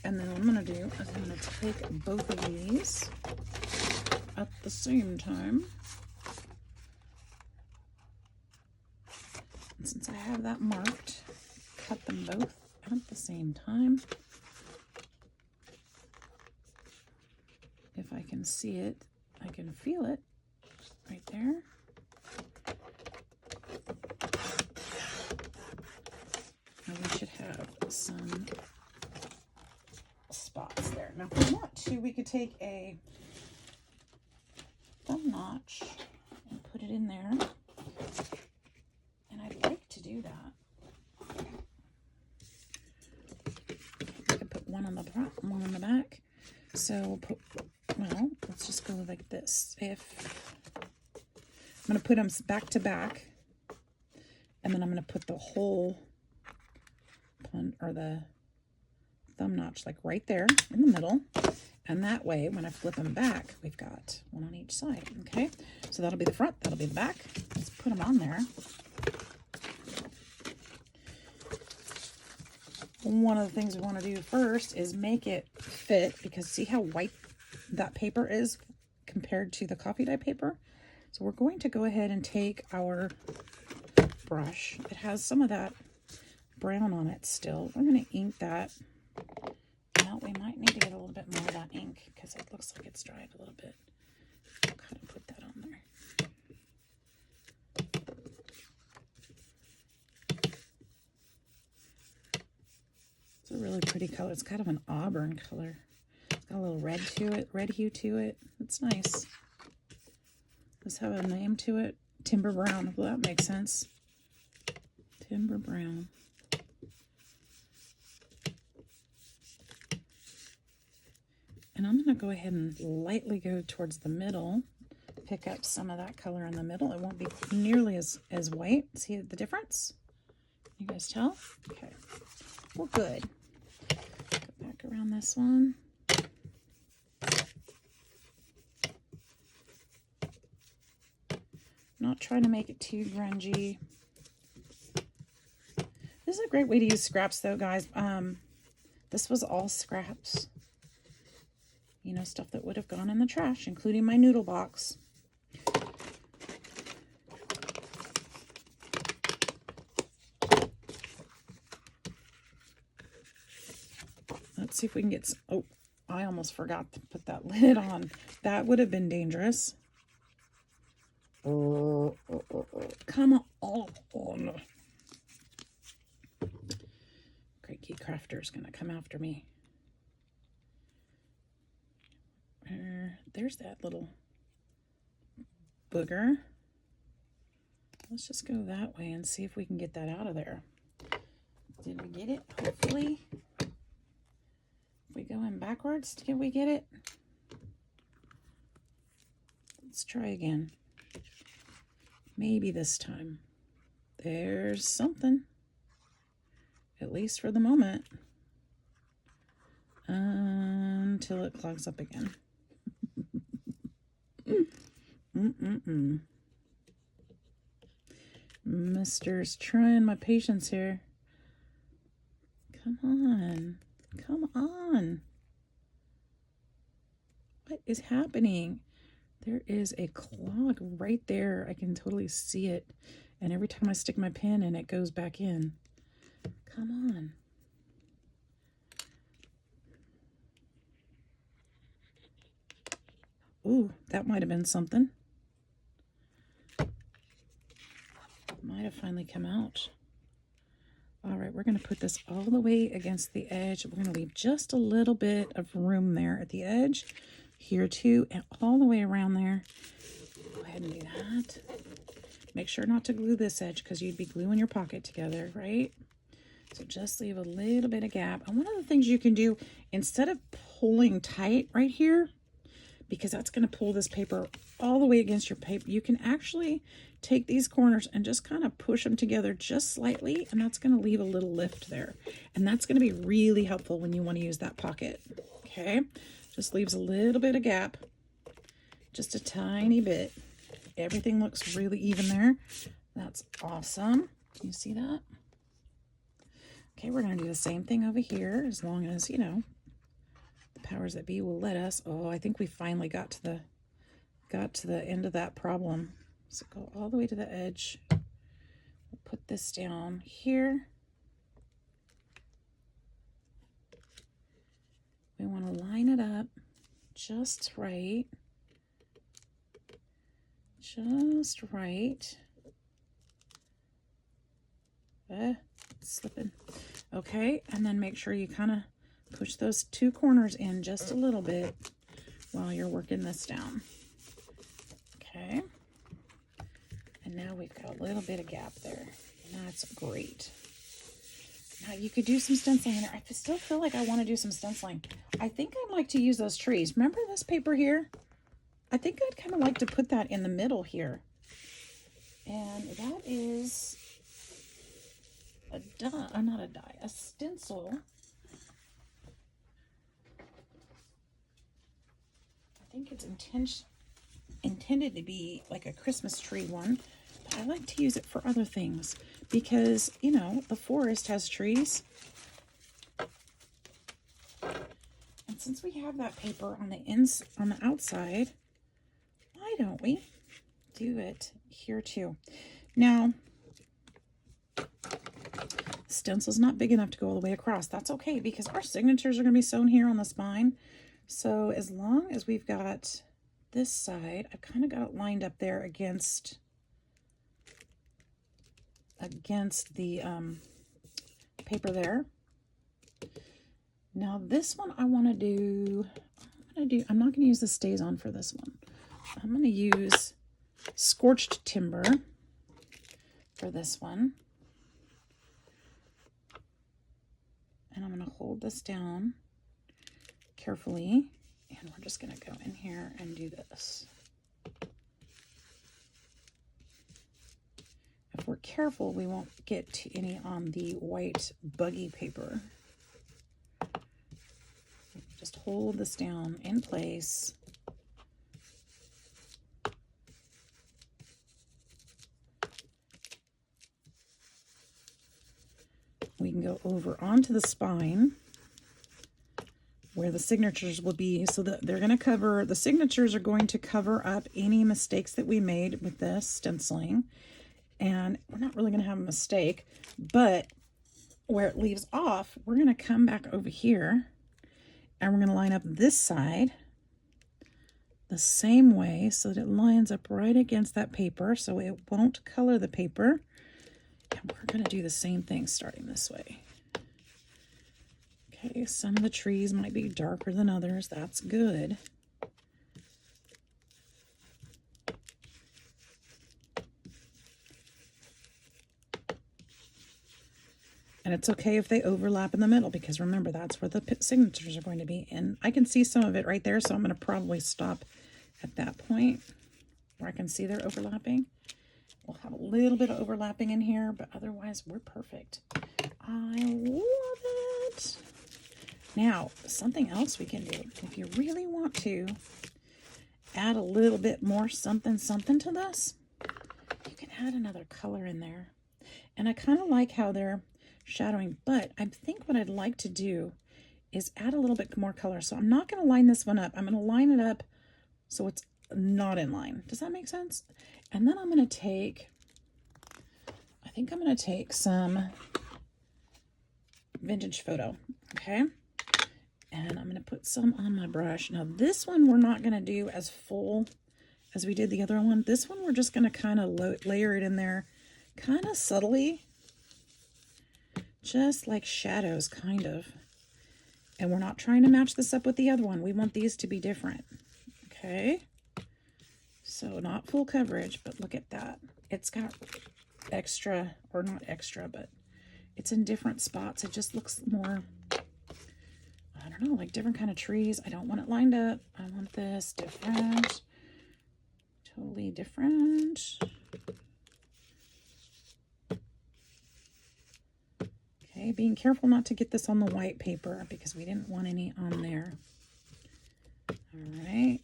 And then what I'm going to do is I'm going to take both of these at the same time. And since I have that marked, cut them both at the same time. If I can see it, I can feel it right there. And we should have some spots there. Now, if we want to, we could take a thumb notch and put it in there. And I'd like to do that. I could put one on the front, one on the back. So we'll put, well, let's just go like this. If I'm going to put them back to back, and then I'm going to put the whole or the thumb notch like right there in the middle, and that way when I flip them back, we've got one on each side. Okay, so that'll be the front, that'll be the back. Let's put them on there. One of the things we want to do first is make it fit, because see how white that paper is compared to the coffee dye paper. So we're going to go ahead and take our brush. It has some of that brown on it still. We're going to ink that. Now we might need to get a little bit more of that ink because it looks like it's dried a little bit. I'll kind of put that on there. It's a really pretty color. It's kind of an auburn color. It's got a little red to it, red hue to it. It's nice. Does have a name to it. Timber brown. Well, that makes sense. Timber brown. And I'm going to go ahead and lightly go towards the middle. Pick up some of that color in the middle. It won't be nearly as white. See the difference? You guys tell? Okay. Well, good. Go back around this one. Not trying to make it too grungy. This is a great way to use scraps though, guys. This was all scraps. You know, stuff that would have gone in the trash, including my noodle box. Let's see if we can get some, oh, I almost forgot to put that lid on. That would have been dangerous. Come on. Great Key Crafter is going to come after me. There's that little booger. Let's just go that way and see if we can get that out of there. Did we get it? Hopefully. If we go in backwards, can we get it? Let's try again. Maybe this time. There's something. At least for the moment. Until it clogs up again. Mister's trying my patience here. Come on. Come on. What is happening? There is a clog right there. I can totally see it. And every time I stick my pen in, it goes back in. Come on. Ooh, that might have been something. Might have finally come out. All right, we're going to put this all the way against the edge. We're going to leave just a little bit of room there at the edge. Here too, and all the way around there. Go ahead and do that. Make sure not to glue this edge because you'd be gluing your pocket together, right? So just leave a little bit of gap. And one of the things you can do, instead of pulling tight right here, because that's going to pull this paper all the way against your paper, you can actually take these corners and just kind of push them together just slightly, and that's going to leave a little lift there. And that's going to be really helpful when you want to use that pocket. Okay, just leaves a little bit of gap, just a tiny bit. Everything looks really even there. That's awesome. You see that? Okay, we're going to do the same thing over here, as long as, you know, the powers that be will let us. Oh, I think we finally got to the end of that problem. So go all the way to the edge. We'll put this down here. We want to line it up just right. Just right. It's slipping. Okay, and then make sure you kind of push those two corners in just a little bit while you're working this down. Okay. And now we've got a little bit of gap there. That's great. Now you could do some stenciling in there. I still feel like I want to do some stenciling. I think I'd like to use those trees. Remember this paper here? I think I'd kind of like to put that in the middle here. And that is a a stencil. I think it's intended to be like a Christmas tree one, but I like to use it for other things because, you know, the forest has trees. And since we have that paper on the outside, why don't we do it here too? Now, stencil's not big enough to go all the way across. That's okay because our signatures are going to be sewn here on the spine. So as long as we've got this side, I've kind of got it lined up there against the paper there. Now this one I want to do, I'm not going to use the stays on for this one. I'm going to use scorched timber for this one. And I'm going to hold this down carefully, and we're just going to go in here and do this. If we're careful, we won't get any on the white buggy paper. Just hold this down in place. We can go over onto the spine where the signatures will be, so that they're going to cover, the signatures are going to cover up any mistakes that we made with this stenciling. And we're not really going to have a mistake, but where it leaves off, we're going to come back over here and we're going to line up this side the same way so that it lines up right against that paper so it won't color the paper. And we're going to do the same thing starting this way. Okay, some of the trees might be darker than others. That's good. And it's okay if they overlap in the middle, because remember, that's where the signatures are going to be. And I can see some of it right there, so I'm going to probably stop at that point where I can see they're overlapping. We'll have a little bit of overlapping in here, but otherwise we're perfect. I love it. Now, something else we can do, if you really want to add a little bit more something to this, you can add another color in there. And I kind of like how they're shadowing, but I think what I'd like to do is add a little bit more color. So I'm not going to line this one up. I'm going to line it up so it's not in line. Does that make sense? And then I'm going to take, I think I'm going to take some vintage photo, okay? And I'm going to put some on my brush. Now this one we're not going to do as full as we did the other one. This one we're just going to kind of layer it in there kind of subtly, just like shadows kind of. And we're not trying to match this up with the other one. We want these to be different, okay? So not full coverage, but look at that. It's got extra, or not extra, but it's in different spots. It just looks more, I don't know, like different kind of trees. I don't want it lined up. I want this different, totally different. Okay, being careful not to get this on the white paper because we didn't want any on there. All right.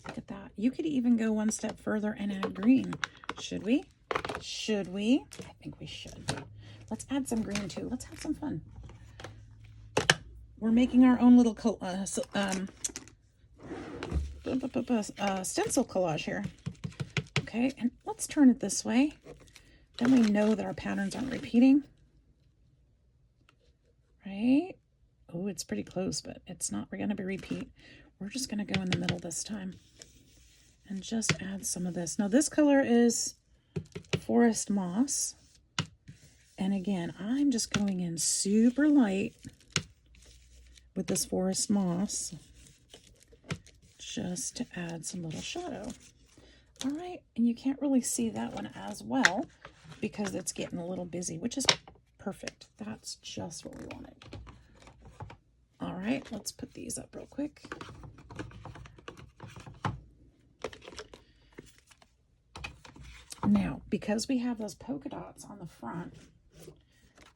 Look at that. You could even go one step further and add green. Should we? Should we? I think we should. Let's add some green too. Let's have some fun. We're making our own little stencil collage here. Okay, and let's turn it this way. Then we know that our patterns aren't repeating. Right? Oh, it's pretty close, but it's not going to be repeat. We're just going to go in the middle this time and just add some of this. Now this color is Forest Moss. And again, I'm just going in super light with this Forest Moss just to add some little shadow. All right, and you can't really see that one as well because it's getting a little busy, which is perfect. That's just what we wanted. All right, let's put these up real quick. Now, because we have those polka dots on the front,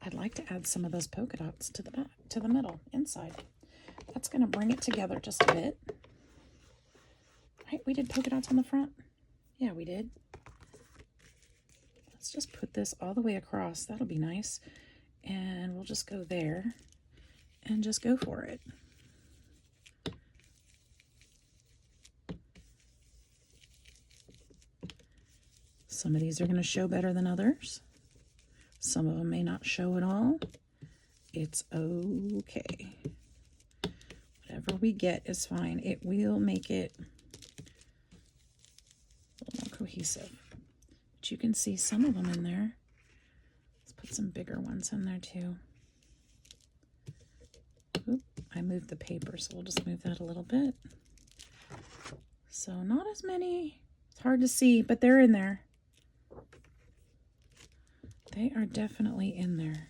I'd like to add some of those polka dots to the back, to the middle, inside. That's going to bring it together just a bit. Right, we did polka dots on the front. Yeah, we did. Let's just put this all the way across. That'll be nice. And we'll just go there and just go for it. Some of these are going to show better than others. Some of them may not show at all. It's okay. Whatever we get is fine. It will make it a little more cohesive. But you can see some of them in there. Let's put some bigger ones in there too. Oop, I moved the paper, so we'll just move that a little bit. So not as many. It's hard to see, but they're in there. They are definitely in there.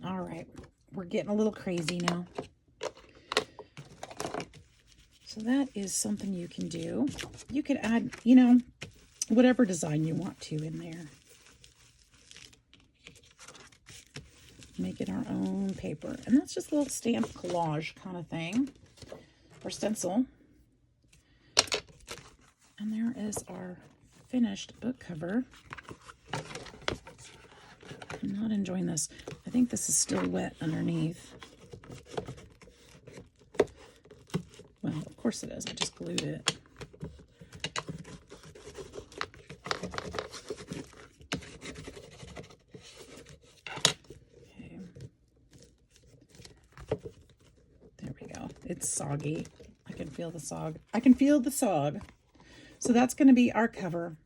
All right, we're getting a little crazy now. So that is something you can do. You could add, you know, whatever design you want to in there. Make it our own paper. And that's just a little stamp collage kind of thing. Or stencil. And there is our finished book cover. I'm not enjoying this. I think this is still wet underneath. Well, of course it is. I just glued it. Okay. There we go. It's soggy. I can feel the sog. I can feel the sog. So that's going to be our cover.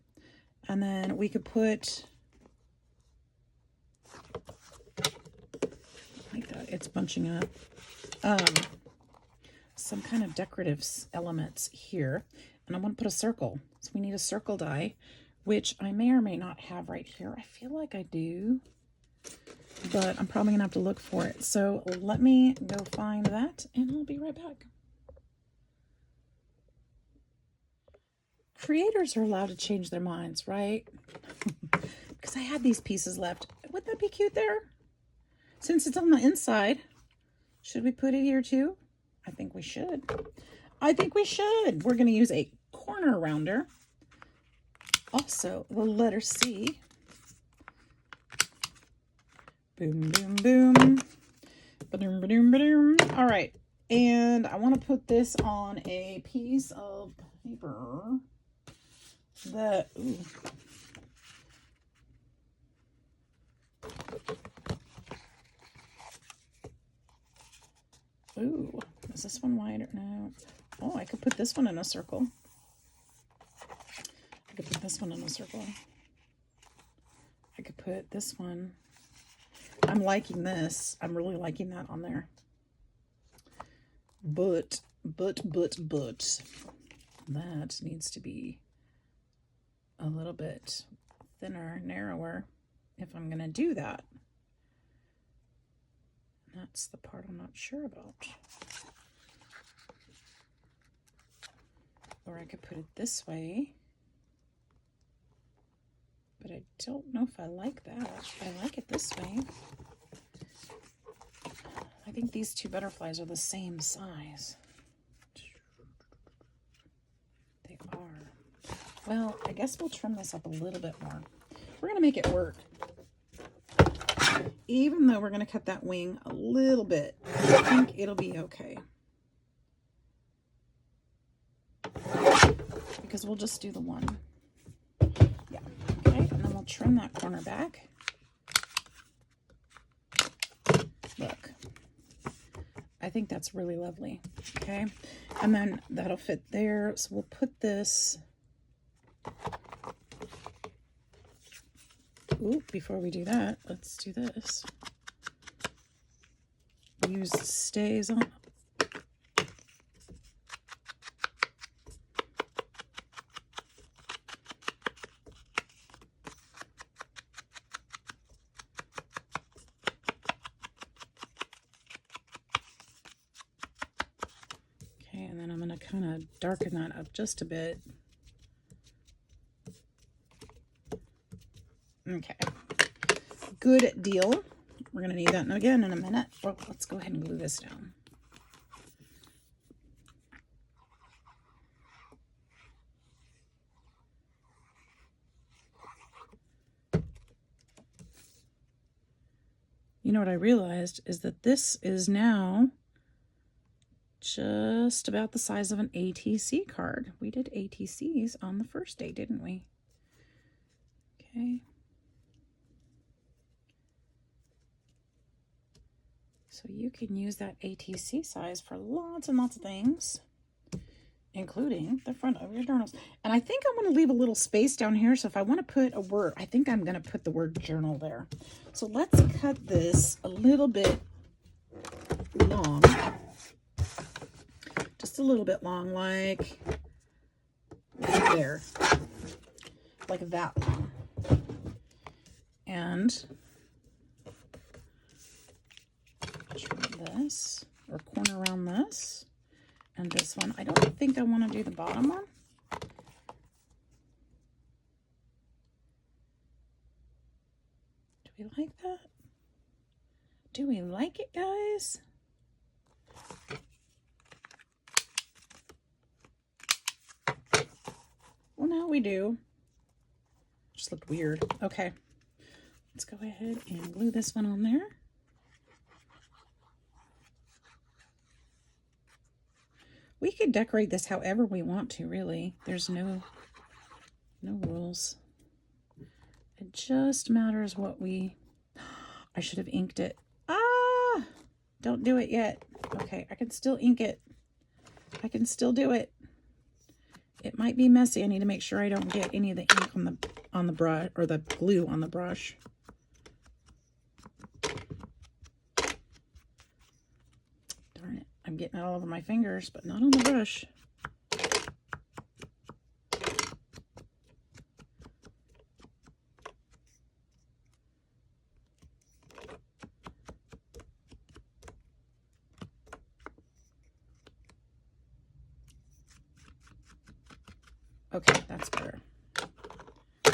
And then we could put, like that, it's bunching up, some kind of decorative elements here. And I want to put a circle. So we need a circle die, which I may or may not have right here. I feel like I do. but I'm probably gonna have to look for it. So let me go find that and I'll be right back. Creators are allowed to change their minds, right? Because I had these pieces left. Wouldn't that be cute there? Since it's on the inside, should we put it here too? I think we should. I think we should. We're going to use a corner rounder. Also, the letter C. Boom, boom, boom. Ba-doom, ba-doom, ba-doom. All right. And I want to put this on a piece of paper that, ooh, is this one wider? No. Oh, I could put this one in a circle. I could put this one in a circle. I could put this one. I'm liking this. I'm really liking that on there. But, that needs to be a little bit thinner, narrower if I'm going to do that. That's the part I'm not sure about. Or I could put it this way. But I don't know if I like that. I like it this way. I think these two butterflies are the same size. They are. Well, I guess we'll trim this up a little bit more. We're going to make it work. Even though we're going to cut that wing a little bit, I think it'll be okay. Because we'll just do the one. Yeah. Okay. And then we'll trim that corner back. Look. I think that's really lovely. Okay. And then that'll fit there. So we'll put this. Ooh, before we do that, let's do this. Use stays on. Okay, and then I'm going to kind of darken that up just a bit. Okay, good deal. We're going to need that again in a minute. Well, let's go ahead and glue this down. You know what I realized is that this is now just about the size of an ATC card. We did ATCs on the first day, didn't we? Okay. So you can use that ATC size for lots and lots of things, including the front of your journals. And I think I'm going to leave a little space down here. So if I want to put a word, I think I'm going to put the word journal there. So let's cut this a little bit long. Just a little bit long, like there. Like that long. And trim this, or corner around this, and this one. I don't think I want to do the bottom one. Do we like that? Do we like it, guys? Well, now we do. Just looked weird. Okay. Let's go ahead and glue this one on there. We could decorate this however we want to, really. There's no rules. It just matters what we... I should have inked it. Ah! Don't do it yet. Okay, I can still ink it. I can still do it. It might be messy. I need to make sure I don't get any of the ink on the brush, or the glue on the brush. Darn it. I'm getting it all over my fingers, but not on the brush. Okay, that's better. There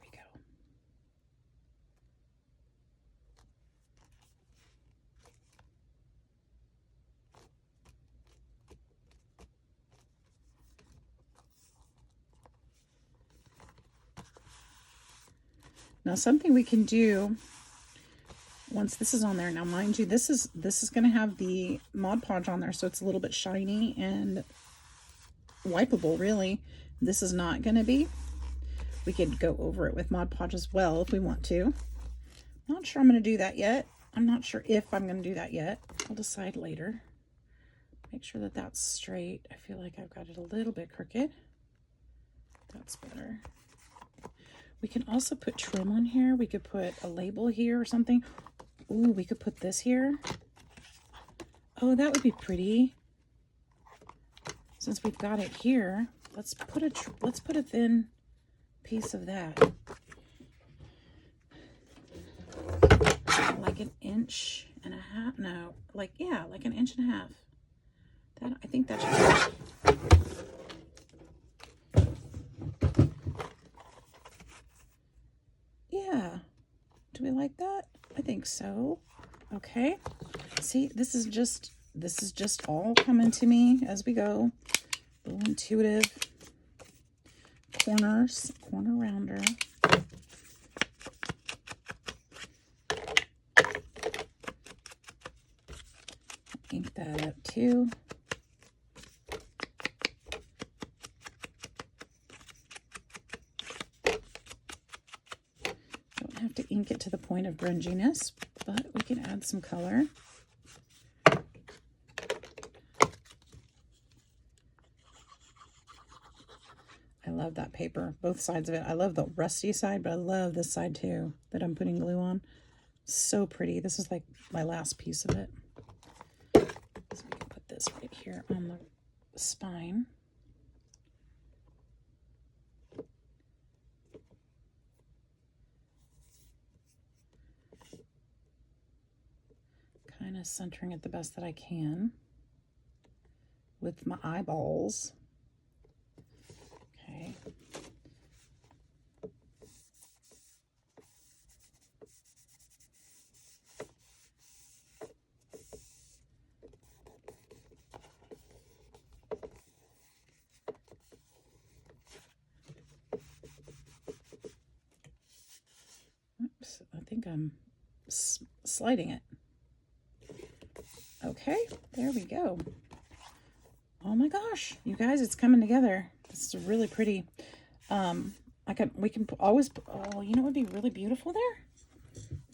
we go. Now something we can do once this is on there, now mind you, this is going to have the Mod Podge on there, so it's a little bit shiny and wipeable really. This is not going to be. We could go over it with Mod Podge as well if we want to. Not sure I'm going to do that yet. I'm not sure if I'm going to do that yet. I'll decide later. Make sure that that's straight. I feel like I've got it a little bit crooked. That's better. We can also put trim on here. We could put a label here or something. Ooh, we could put this here. Oh, that would be pretty. Since we've got it here, let's put a thin piece of that. Like an inch and a half. No, like, yeah, like an inch and a half. That, I think that should be. Yeah. Do we like that? I think so. Okay. See, this is just all coming to me as we go. A little intuitive. Corner rounder. Ink that up too. Don't have to ink it to the point of grunginess, but we can add some color. I love that paper, both sides of it. I love the rusty side, but I love this side too that I'm putting glue on. So pretty. This is like my last piece of it. So we can put this right here on the spine. Kind of centering it the best that I can with my eyeballs. Okay. Oops, I think I'm sliding it. Okay, there we go. Oh my gosh, you guys, it's coming together. This is really pretty. We can always, oh, you know what would be really beautiful there?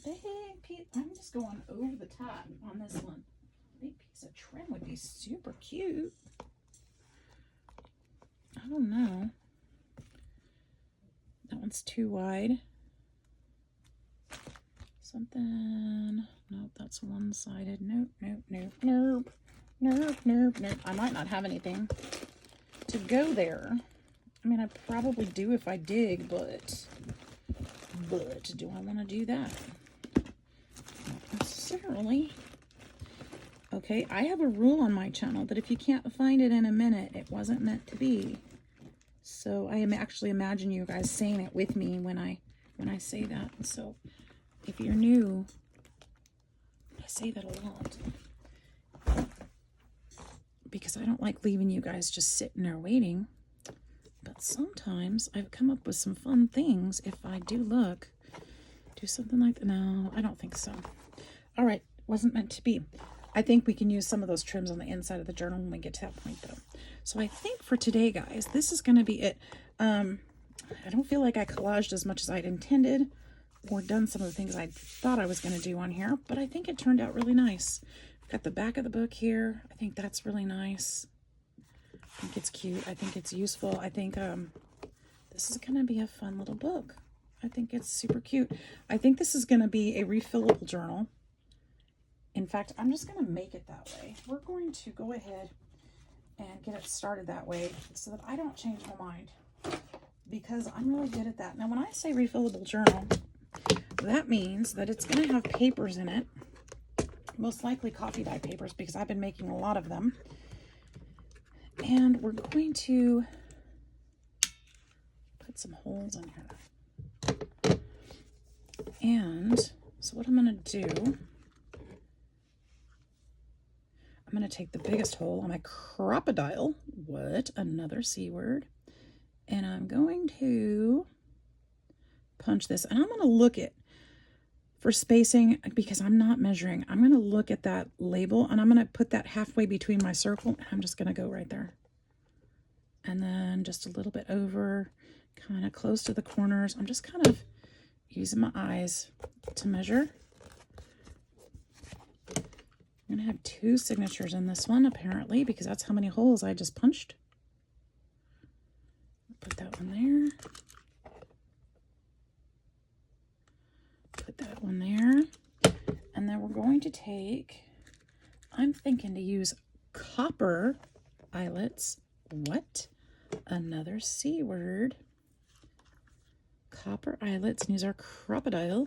Big piece, I'm just going over the top on this one. Big piece of trim would be super cute. I don't know. That one's too wide. Something, nope, that's one-sided. Nope, nope, nope, nope, nope, nope, nope. I might not have anything to go there. I mean, I probably do if I dig, but do I want to do that? Not necessarily. Okay, I have a rule on my channel that if you can't find it in a minute, it wasn't meant to be. So I am actually imagine you guys saying it with me when I say that. So if you're new, I say that a lot because I don't like leaving you guys just sitting there waiting. But sometimes I've come up with some fun things if I do something like that. No, I don't think so. All right, wasn't meant to be. I think we can use some of those trims on the inside of the journal when we get to that point though. So I think for today, guys, this is going to be it. I don't feel like I collaged as much as I'd intended or done some of the things I thought I was going to do on here, but I think it turned out really nice. Got the back of the book here. I think that's really nice. I think it's cute. I think it's useful. I think this is going to be a fun little book. I think it's super cute. I think this is going to be a refillable journal. In fact, I'm just going to make it that way. We're going to go ahead and get it started that way so that I don't change my mind because I'm really good at that. Now, when I say refillable journal, that means that it's going to have papers in it, most likely coffee dye papers because I've been making a lot of them. And we're going to put some holes in here. And so what I'm going to do, I'm going to take the biggest hole on my crocodile. What? Another C word. And I'm going to punch this. And I'm going to look at, for spacing, because I'm not measuring, I'm going to look at that label and I'm going to put that halfway between my circle. And I'm just going to go right there. And then just a little bit over, kind of close to the corners. I'm just kind of using my eyes to measure. I'm going to have 2 signatures in this one, apparently, because that's how many holes I just punched. Put that one there. Put that one there. And then we're going to take, I'm thinking to use copper eyelets. What? Another C word. Copper eyelets, and use our crocodile.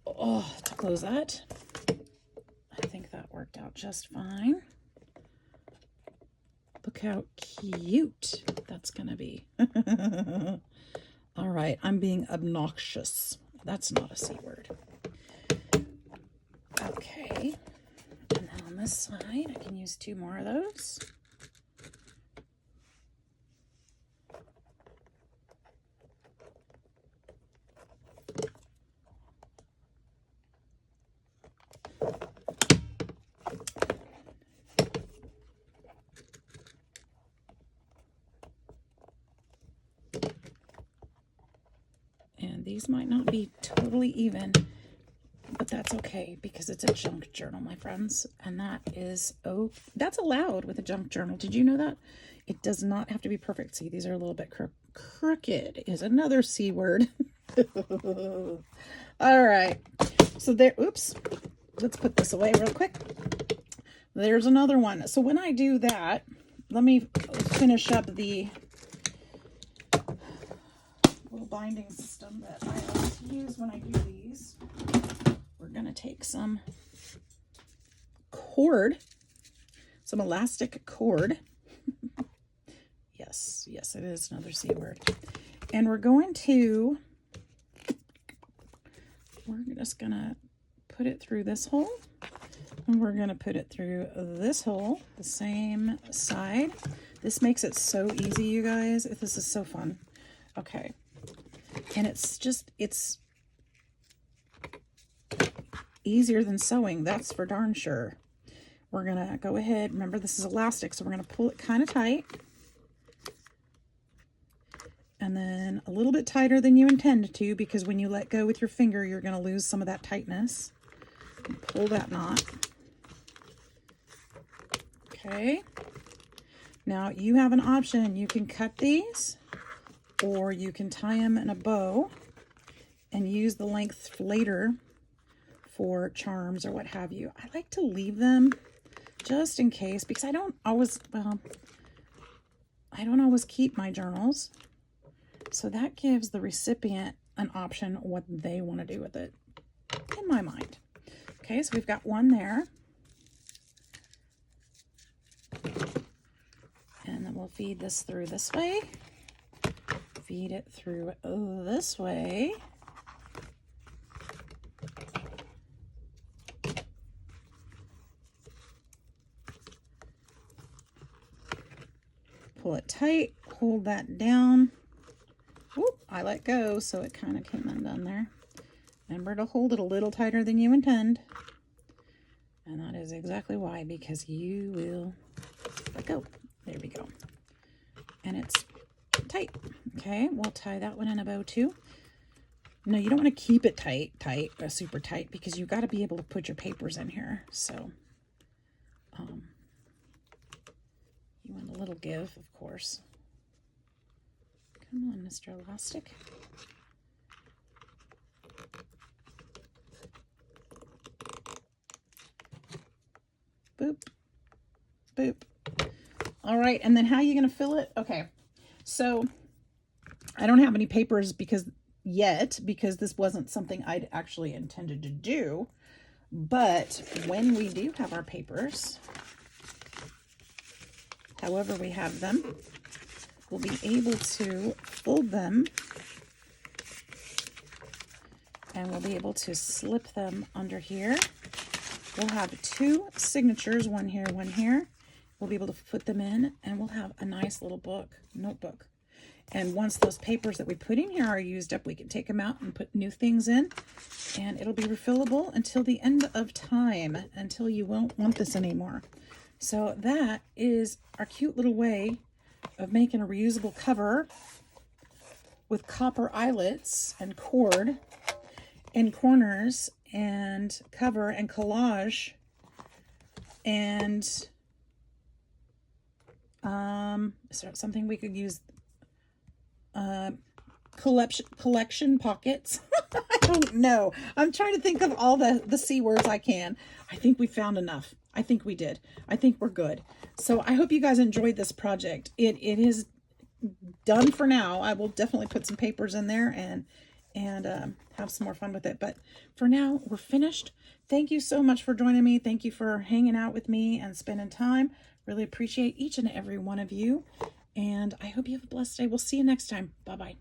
Oh, to close that. I think that worked out just fine. Look how cute that's gonna be. All right, I'm being obnoxious. That's not a C word. Okay, and then on this side, I can use 2 more of those. And these might not be totally even, but that's okay because it's a junk journal, my friends. And that is, oh, that's allowed with a junk journal. Did you know that? It does not have to be perfect. See, these are a little bit crooked is another C word. All right. So there, oops, let's put this away real quick. There's another one. So when I do that, let me finish up the little binding system that I like to use when I do these. We're going to take some cord, some elastic cord. Yes, yes, it is another C word. And we're just going to put it through this hole. And we're going to put it through this hole, the same side. This makes it so easy, you guys. This is so fun. Okay. And it's easier than sewing, that's for darn sure. We're going to go ahead. Remember, this is elastic, so we're going to pull it kind of tight. And then a little bit tighter than you intend to, because when you let go with your finger, you're going to lose some of that tightness. And pull that knot. Okay. Now you have an option. You can cut these, or you can tie them in a bow and use the length later for charms or what have you. I like to leave them just in case, because I don't always keep my journals. So that gives the recipient an option what they want to do with it, in my mind. Okay, so we've got one there. And then we'll feed this through this way. Feed it through this way. Pull it tight, hold that down. Whoop, I let go, so it kind of came undone there. Remember to hold it a little tighter than you intend. And that is exactly why, because you will let go. There we go. And it's tight. Okay, we'll tie that one in a bow too. No, you don't want to keep it tight, super tight, because you've got to be able to put your papers in here. So, you want a little give, of course. Come on, Mr. Elastic. Boop, boop. All right, and then how are you going to fill it? Okay, so I don't have any papers because this wasn't something I'd actually intended to do. But when we do have our papers, however we have them. We'll be able to fold them, and we'll be able to slip them under here. We'll have 2 signatures, one here, one here. We'll be able to put them in, and we'll have a nice little notebook. And once those papers that we put in here are used up, we can take them out and put new things in, and it'll be refillable until the end of time, until you won't want this anymore. So that is our cute little way of making a reusable cover with copper eyelets and cord and corners and cover and collage and is there something we could use? Collection pockets. I don't know. I'm trying to think of all the C words I can. I think we found enough. I think we did. I think we're good. So I hope you guys enjoyed this project. It is done for now. I will definitely put some papers in there and have some more fun with it. But for now, we're finished. Thank you so much for joining me. Thank you for hanging out with me and spending time. Really appreciate each and every one of you. And I hope you have a blessed day. We'll see you next time. Bye-bye.